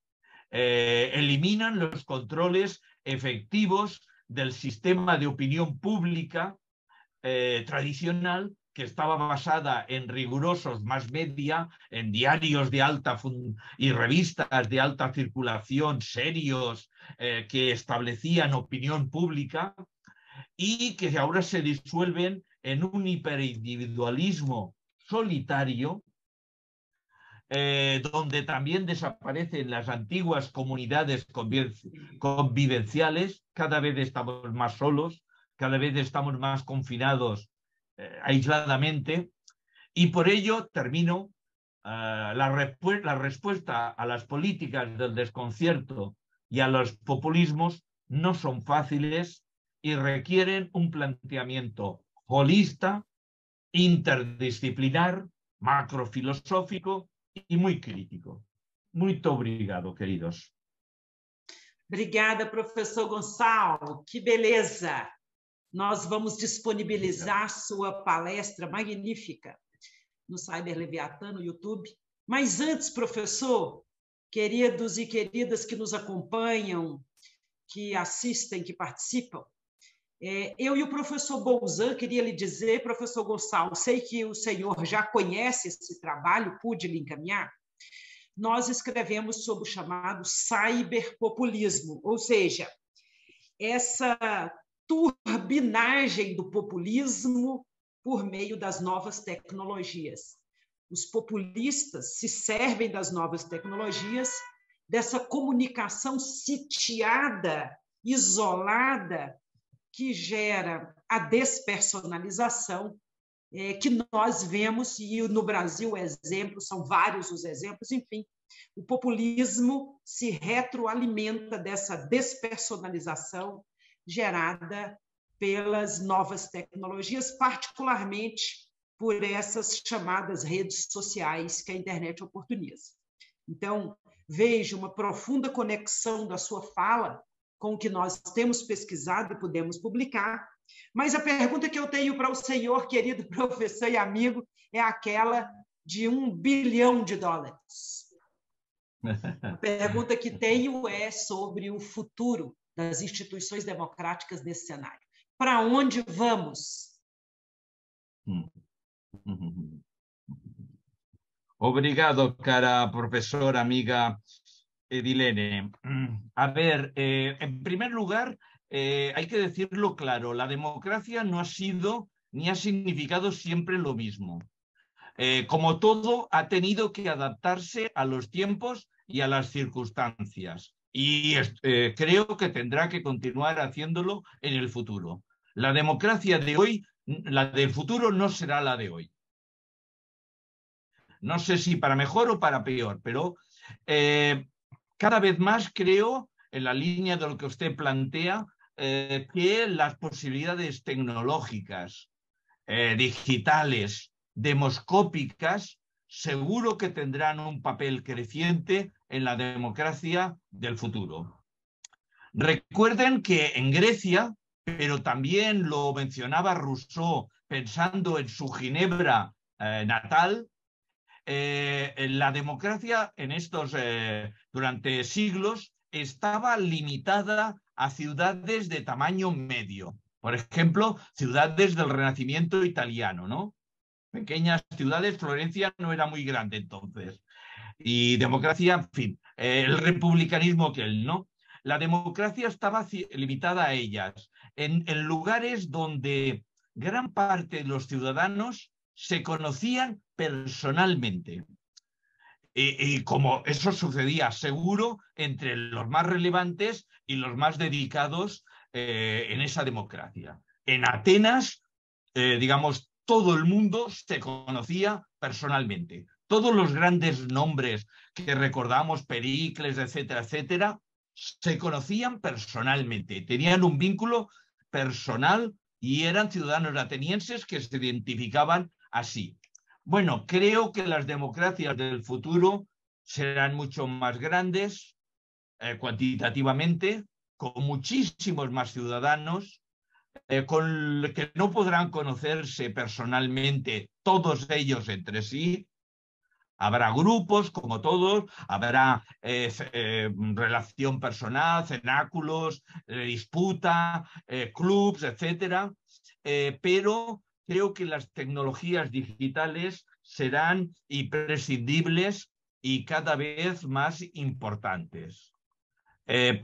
Eliminan los controles efectivos del sistema de opinión pública tradicional, que estaba basada en rigurosos mass media, en diarios de alta y revistas de alta circulación serios que establecían opinión pública y que ahora se disuelven en un hiperindividualismo solitario, donde también desaparecen las antiguas comunidades convivenciales. Cada vez estamos más solos, cada vez estamos más confinados aisladamente, y por ello termino. La respuesta a las políticas del desconcierto y a los populismos no son fáciles y requieren un planteamiento holista, interdisciplinar, macrofilosófico e muito crítico. Muito obrigado, queridos. Obrigada, professor Gonçalo. Que beleza! Nós vamos disponibilizar sua palestra magnífica no Cyber Leviatã, no YouTube. Mas antes, professor, queridos e queridas que nos acompanham, que assistem, que participam, eu e o professor Bolzan queria lhe dizer, professor Gonçalo, sei que o senhor já conhece esse trabalho, pude lhe encaminhar, nós escrevemos sobre o chamado cyberpopulismo, ou seja, essa turbinagem do populismo por meio das novas tecnologias. Os populistas se servem das novas tecnologias, dessa comunicação sitiada, isolada, que gera a despersonalização, que nós vemos, e no Brasil exemplos, são vários os exemplos, enfim, o populismo se retroalimenta dessa despersonalização gerada pelas novas tecnologias, particularmente por essas chamadas redes sociais que a internet oportuniza. Então, vejo uma profunda conexão da sua fala com o que nós temos pesquisado e podemos publicar, mas a pergunta que eu tenho para o senhor, querido professor e amigo, é aquela de $1 bilhão. A pergunta que tenho é sobre o futuro das instituições democráticas nesse cenário. Para onde vamos? Obrigado, cara profesora, amiga Edilene. A ver, en primer lugar, hay que decirlo claro, la democracia no ha sido ni ha significado siempre lo mismo. Como todo, ha tenido que adaptarse a los tiempos y a las circunstancias. Y creo que tendrá que continuar haciéndolo en el futuro. La democracia de hoy, la del futuro, no será la de hoy. No sé si para mejor o para peor, pero cada vez más creo, en la línea de lo que usted plantea, que las posibilidades tecnológicas, digitales, demoscópicas, seguro que tendrán un papel creciente en la democracia del futuro. Recuerden que en Grecia, pero también lo mencionaba Rousseau pensando en su Ginebra natal, la democracia en estos, durante siglos, estaba limitada a ciudades de tamaño medio. Por ejemplo, ciudades del Renacimiento italiano, ¿no? Pequeñas ciudades, Florencia no era muy grande entonces. Y democracia, en fin, el republicanismo que él, ¿no? La democracia estaba limitada a ellas, en lugares donde gran parte de los ciudadanos se conocían personalmente. Y como eso sucedía seguro entre los más relevantes y los más dedicados en esa democracia. En Atenas, digamos, todo el mundo se conocía personalmente. Todos los grandes nombres que recordamos, Pericles, etcétera, etcétera, se conocían personalmente, tenían un vínculo personal y eran ciudadanos atenienses que se identificaban así. Bueno, creo que las democracias del futuro serán mucho más grandes cuantitativamente, con muchísimos más ciudadanos, con que no podrán conocerse personalmente todos ellos entre sí. Habrá grupos, como todos, habrá relación personal, cenáculos, disputa, clubs, etcétera, pero creo que las tecnologías digitales serán imprescindibles y cada vez más importantes.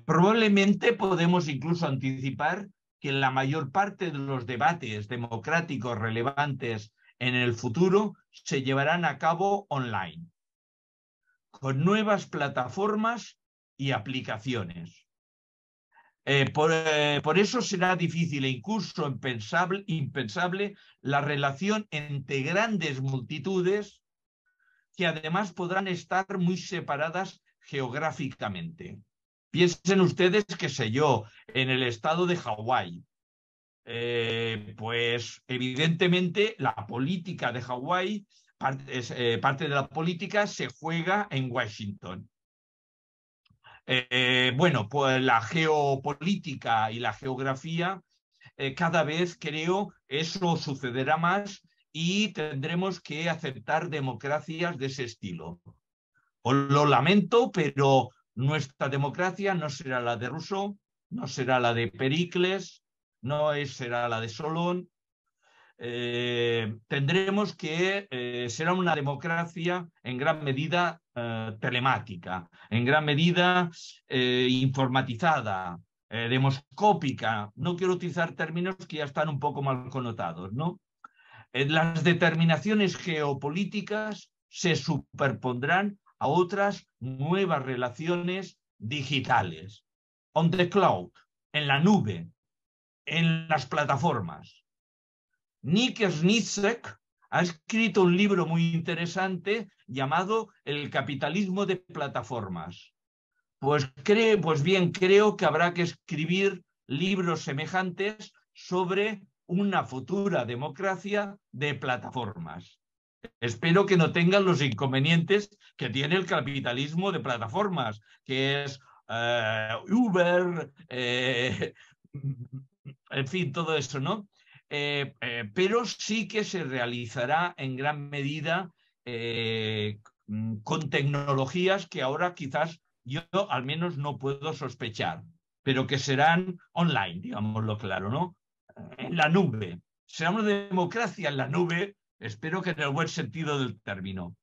Probablemente podemos incluso anticipar que la mayor parte de los debates democráticos relevantes en el futuro se llevarán a cabo online, con nuevas plataformas y aplicaciones. Por eso será difícil e incluso impensable la relación entre grandes multitudes que además podrán estar muy separadas geográficamente. Piensen ustedes, qué sé yo, en el estado de Hawái. Pues evidentemente la política de Hawái, parte de la política se juega en Washington. Bueno, pues la geopolítica y la geografía, cada vez creo eso sucederá más y tendremos que aceptar democracias de ese estilo. Os lo lamento, pero nuestra democracia no será la de Rousseau, no será la de Pericles, no será la de Solón. Tendremos que será una democracia en gran medida telemática, en gran medida informatizada, demoscópica. No quiero utilizar términos que ya están un poco mal connotados, ¿no? Las determinaciones geopolíticas se superpondrán a otras nuevas relaciones digitales. On the cloud, en la nube, en las plataformas. Nick Snitzek ha escrito un libro muy interesante llamado El capitalismo de plataformas. Pues bien, creo que habrá que escribir libros semejantes sobre una futura democracia de plataformas. Espero que no tengan los inconvenientes que tiene el capitalismo de plataformas, que es Uber, en fin, todo eso, ¿no? Pero sí que se realizará en gran medida con tecnologías que ahora quizás yo al menos no puedo sospechar, pero que serán online, digámoslo claro, ¿no? En la nube. Será una democracia en la nube, espero que en el buen sentido del término.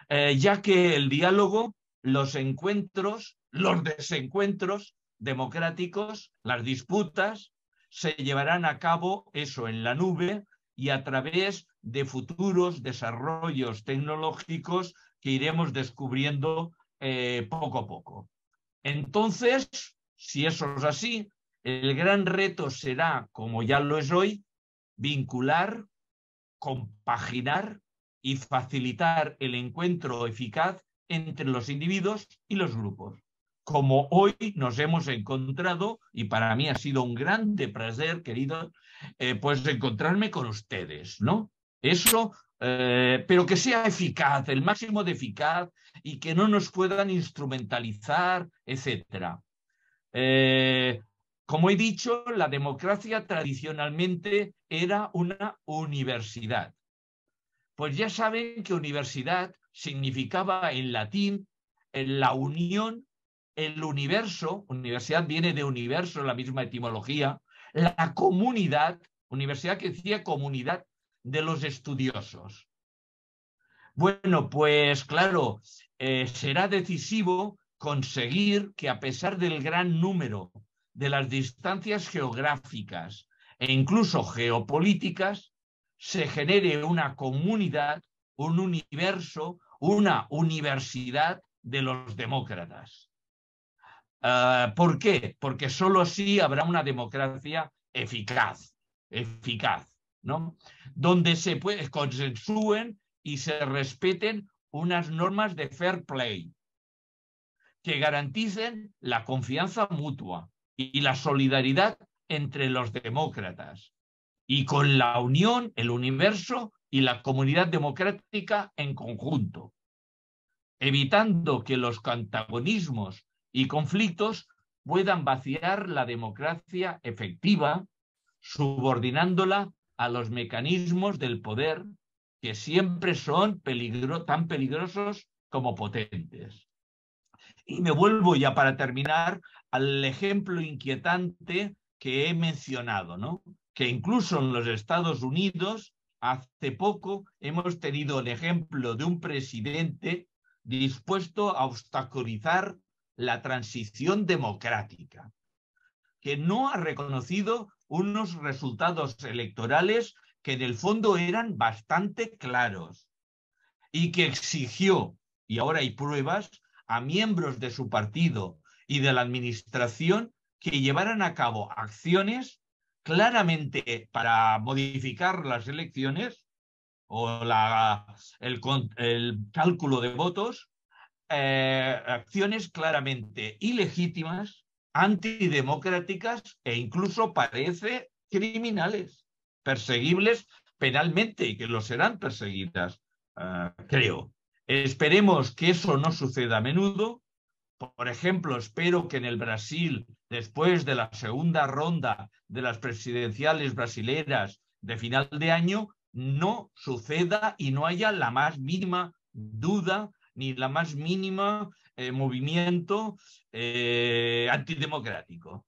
Ya que el diálogo, los encuentros, los desencuentros democráticos, las disputas, se llevarán a cabo eso en la nube y a través de futuros desarrollos tecnológicos que iremos descubriendo poco a poco. Entonces, si eso es así, el gran reto será, como ya lo es hoy, vincular, compaginar y facilitar el encuentro eficaz entre los individuos y los grupos. Como hoy nos hemos encontrado, y para mí ha sido un grande placer, querido, pues encontrarme con ustedes, ¿no? Eso, pero que sea eficaz, el máximo de eficaz, y que no nos puedan instrumentalizar, etc. Como he dicho, la democracia tradicionalmente era una universidad. Pues ya saben que universidad significaba en latín la unión, el universo, universidad viene de universo, la misma etimología, la comunidad, universidad que decía comunidad de los estudiosos. Bueno, pues claro, será decisivo conseguir que a pesar del gran número de las distancias geográficas e incluso geopolíticas, se genere una comunidad, un universo, una universidad de los demócratas. ¿Por qué? Porque solo así habrá una democracia eficaz, ¿no? Donde se consensúen y se respeten unas normas de fair play que garanticen la confianza mutua y la solidaridad entre los demócratas y con la unión, el universo y la comunidad democrática en conjunto, evitando que los antagonismos y conflictos puedan vaciar la democracia efectiva, subordinándola a los mecanismos del poder que siempre son tan peligrosos como potentes. Y me vuelvo ya para terminar al ejemplo inquietante que he mencionado, ¿no? Que incluso en los Estados Unidos, hace poco hemos tenido el ejemplo de un presidente dispuesto a obstaculizar la transición democrática, que no ha reconocido unos resultados electorales que en el fondo eran bastante claros y que exigió, y ahora hay pruebas, a miembros de su partido y de la administración que llevaran a cabo acciones claramente para modificar las elecciones o el cálculo de votos, acciones claramente ilegítimas, antidemocráticas e incluso parece criminales, perseguibles penalmente y que lo serán perseguidas, creo. Esperemos que eso no suceda a menudo. Por ejemplo, espero que en el Brasil, después de la segunda ronda de las presidenciales brasileras de final de año, no suceda y no haya la más mínima duda ni la más mínima movimiento antidemocrático.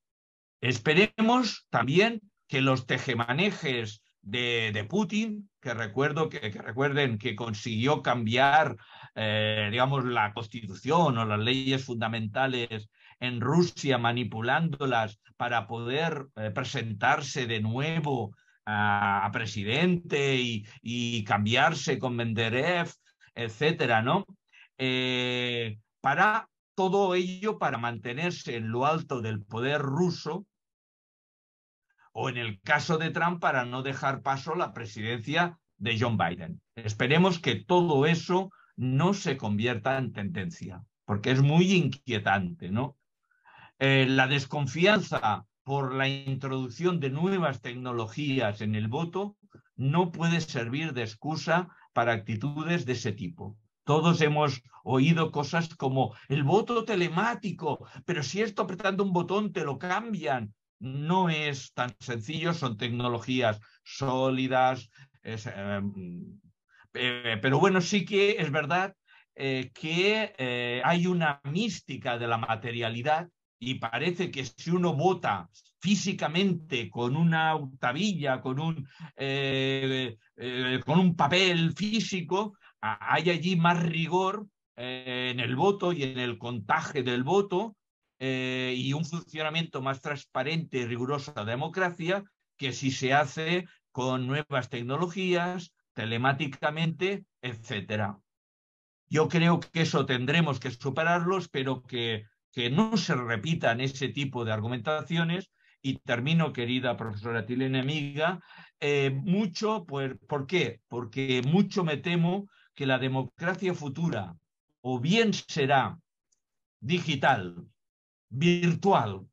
Esperemos también que los tejemanejes de Putin, que recuerden que consiguió cambiar, digamos, la Constitución o las leyes fundamentales en Rusia, manipulándolas para poder presentarse de nuevo a presidente y cambiarse con Menderev, etcétera, ¿no? Para todo ello, para mantenerse en lo alto del poder ruso, o en el caso de Trump, para no dejar paso a la presidencia de John Biden. Esperemos que todo eso no se convierta en tendencia, porque es muy inquietante, ¿no? La desconfianza por la introducción de nuevas tecnologías en el voto no puede servir de excusa para actitudes de ese tipo. Todos hemos oído cosas como el voto telemático, pero si esto apretando un botón te lo cambian. No es tan sencillo, son tecnologías sólidas, pero bueno, sí que es verdad que hay una mística de la materialidad y parece que si uno vota físicamente con una octavilla, con un papel físico, hay allí más rigor en el voto y en el contaje del voto y un funcionamiento más transparente y riguroso de la democracia que si se hace con nuevas tecnologías, telemáticamente, etcétera. Yo creo que eso tendremos que superarlos, pero que no se repitan ese tipo de argumentaciones. Y termino, querida profesora Tilene amiga, mucho, pues, ¿por qué? Porque mucho me temo que la democracia futura o bien será digital, virtual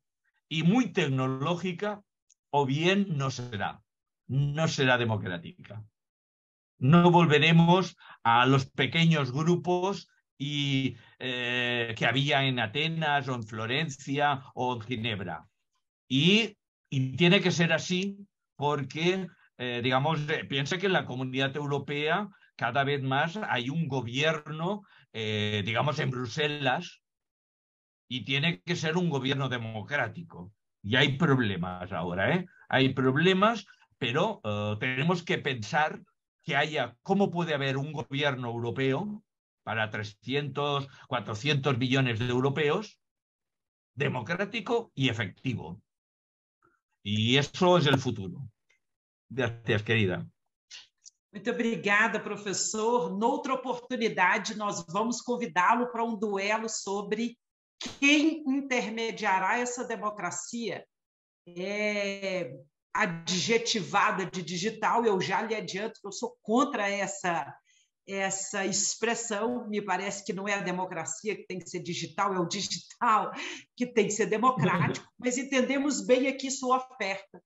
y muy tecnológica, o bien no será democrática. No volveremos a los pequeños grupos que había en Atenas o en Florencia o en Ginebra. Y tiene que ser así porque, digamos, piensa que en la Comunidad Europea cada vez más hay un gobierno, digamos, en Bruselas, y tiene que ser un gobierno democrático. Y hay problemas ahora, ¿eh? Hay problemas, pero tenemos que pensar que cómo puede haber un gobierno europeo para 300, 400 millones de europeos, democrático y efectivo. Y eso es el futuro. Gracias, querida. Muito obrigada, professor. Noutra oportunidade, nós vamos convidá-lo para um duelo sobre quem intermediará essa democracia adjetivada de digital. Eu já lhe adianto que eu sou contra essa expressão. Me parece que não é a democracia que tem que ser digital, é o digital que tem que ser democrático, mas entendemos bem aqui sua oferta,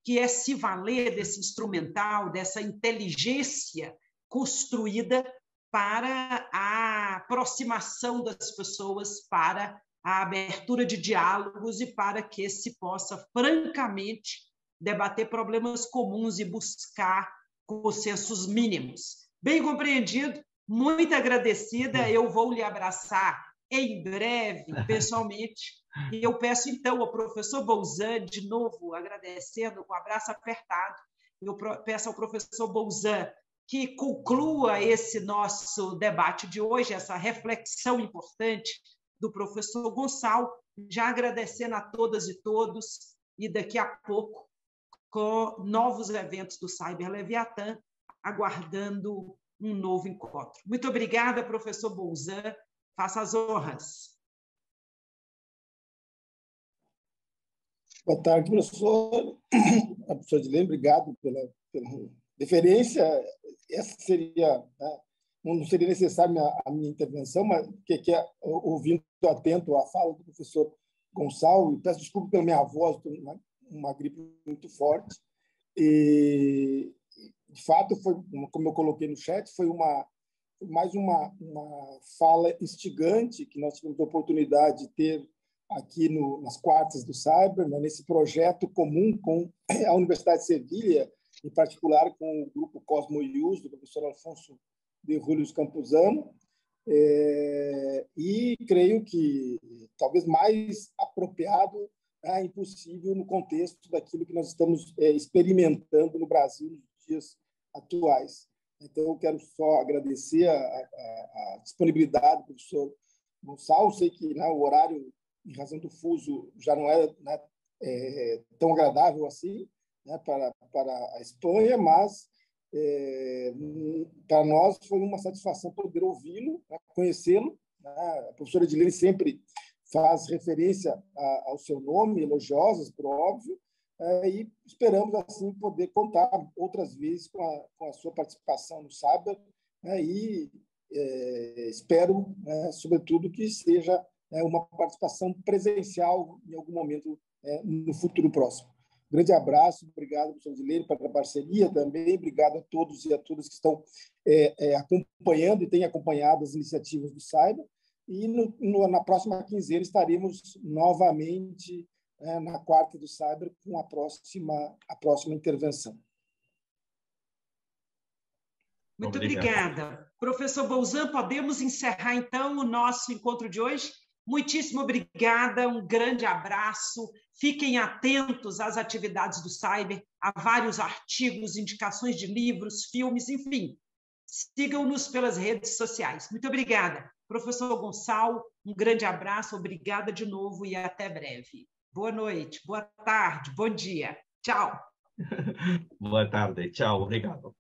que é se valer desse instrumental, dessa inteligência construída para a aproximação das pessoas, para a abertura de diálogos e para que se possa, francamente, debater problemas comuns e buscar consensos mínimos. Bem compreendido, muito agradecida, eu vou lhe abraçar em breve, pessoalmente, e eu peço, então, ao professor Bolzan, de novo, agradecendo, com um abraço apertado, eu peço ao professor Bolzan que conclua esse nosso debate de hoje, essa reflexão importante do professor Gonçalo, já agradecendo a todas e todos, e daqui a pouco, com novos eventos do Cyber Leviatã, aguardando um novo encontro. Muito obrigada, professor Bolzan, faça as honras. Boa tarde, professor. A professora Edilene, obrigado pela deferência. Essa seria, né, não seria necessária a minha intervenção, mas ouvindo atento à fala do professor Gonçalo, e peço desculpa pela minha voz, estou uma gripe muito forte. E, de fato, foi, como eu coloquei no chat, foi mais uma fala instigante que nós tivemos a oportunidade de ter aqui nas quartas do Cyber, né, nesse projeto comum com a Universidade de Sevilha, em particular com o grupo Cosmo Ius, do professor Alfonso de Julius Campuzano, e creio que talvez mais apropriado impossível no contexto daquilo que nós estamos experimentando no Brasil nos dias atuais. Então, eu quero só agradecer a disponibilidade do professor Gonçalves. Sei que, né, o horário, em razão do fuso, já não é, né, tão agradável assim, né, para a Espanha, mas para nós foi uma satisfação poder ouvi-lo, né, conhecê-lo. Né? A professora Edilene sempre faz referência ao seu nome, elogiosas, por óbvio, e esperamos, assim, poder contar outras vezes com a sua participação no Cyber, né, e espero, né, sobretudo, que seja uma participação presencial em algum momento no futuro próximo. Grande abraço, obrigado, professor Edilene, pela parceria também, obrigado a todos e a todas que estão acompanhando e têm acompanhado as iniciativas do Cyber, e na próxima quinzena estaremos novamente na quarta do Cyber com a próxima intervenção. Muito obrigada. Professor Bolzan, podemos encerrar, então, o nosso encontro de hoje? Muitíssimo obrigada, um grande abraço. Fiquem atentos às atividades do Cyber, há vários artigos, indicações de livros, filmes, enfim. Sigam-nos pelas redes sociais. Muito obrigada. Professor Gonçalves, um grande abraço, obrigada de novo e até breve. Boa noite, boa tarde, bom dia. Tchau. Boa tarde, tchau, obrigado.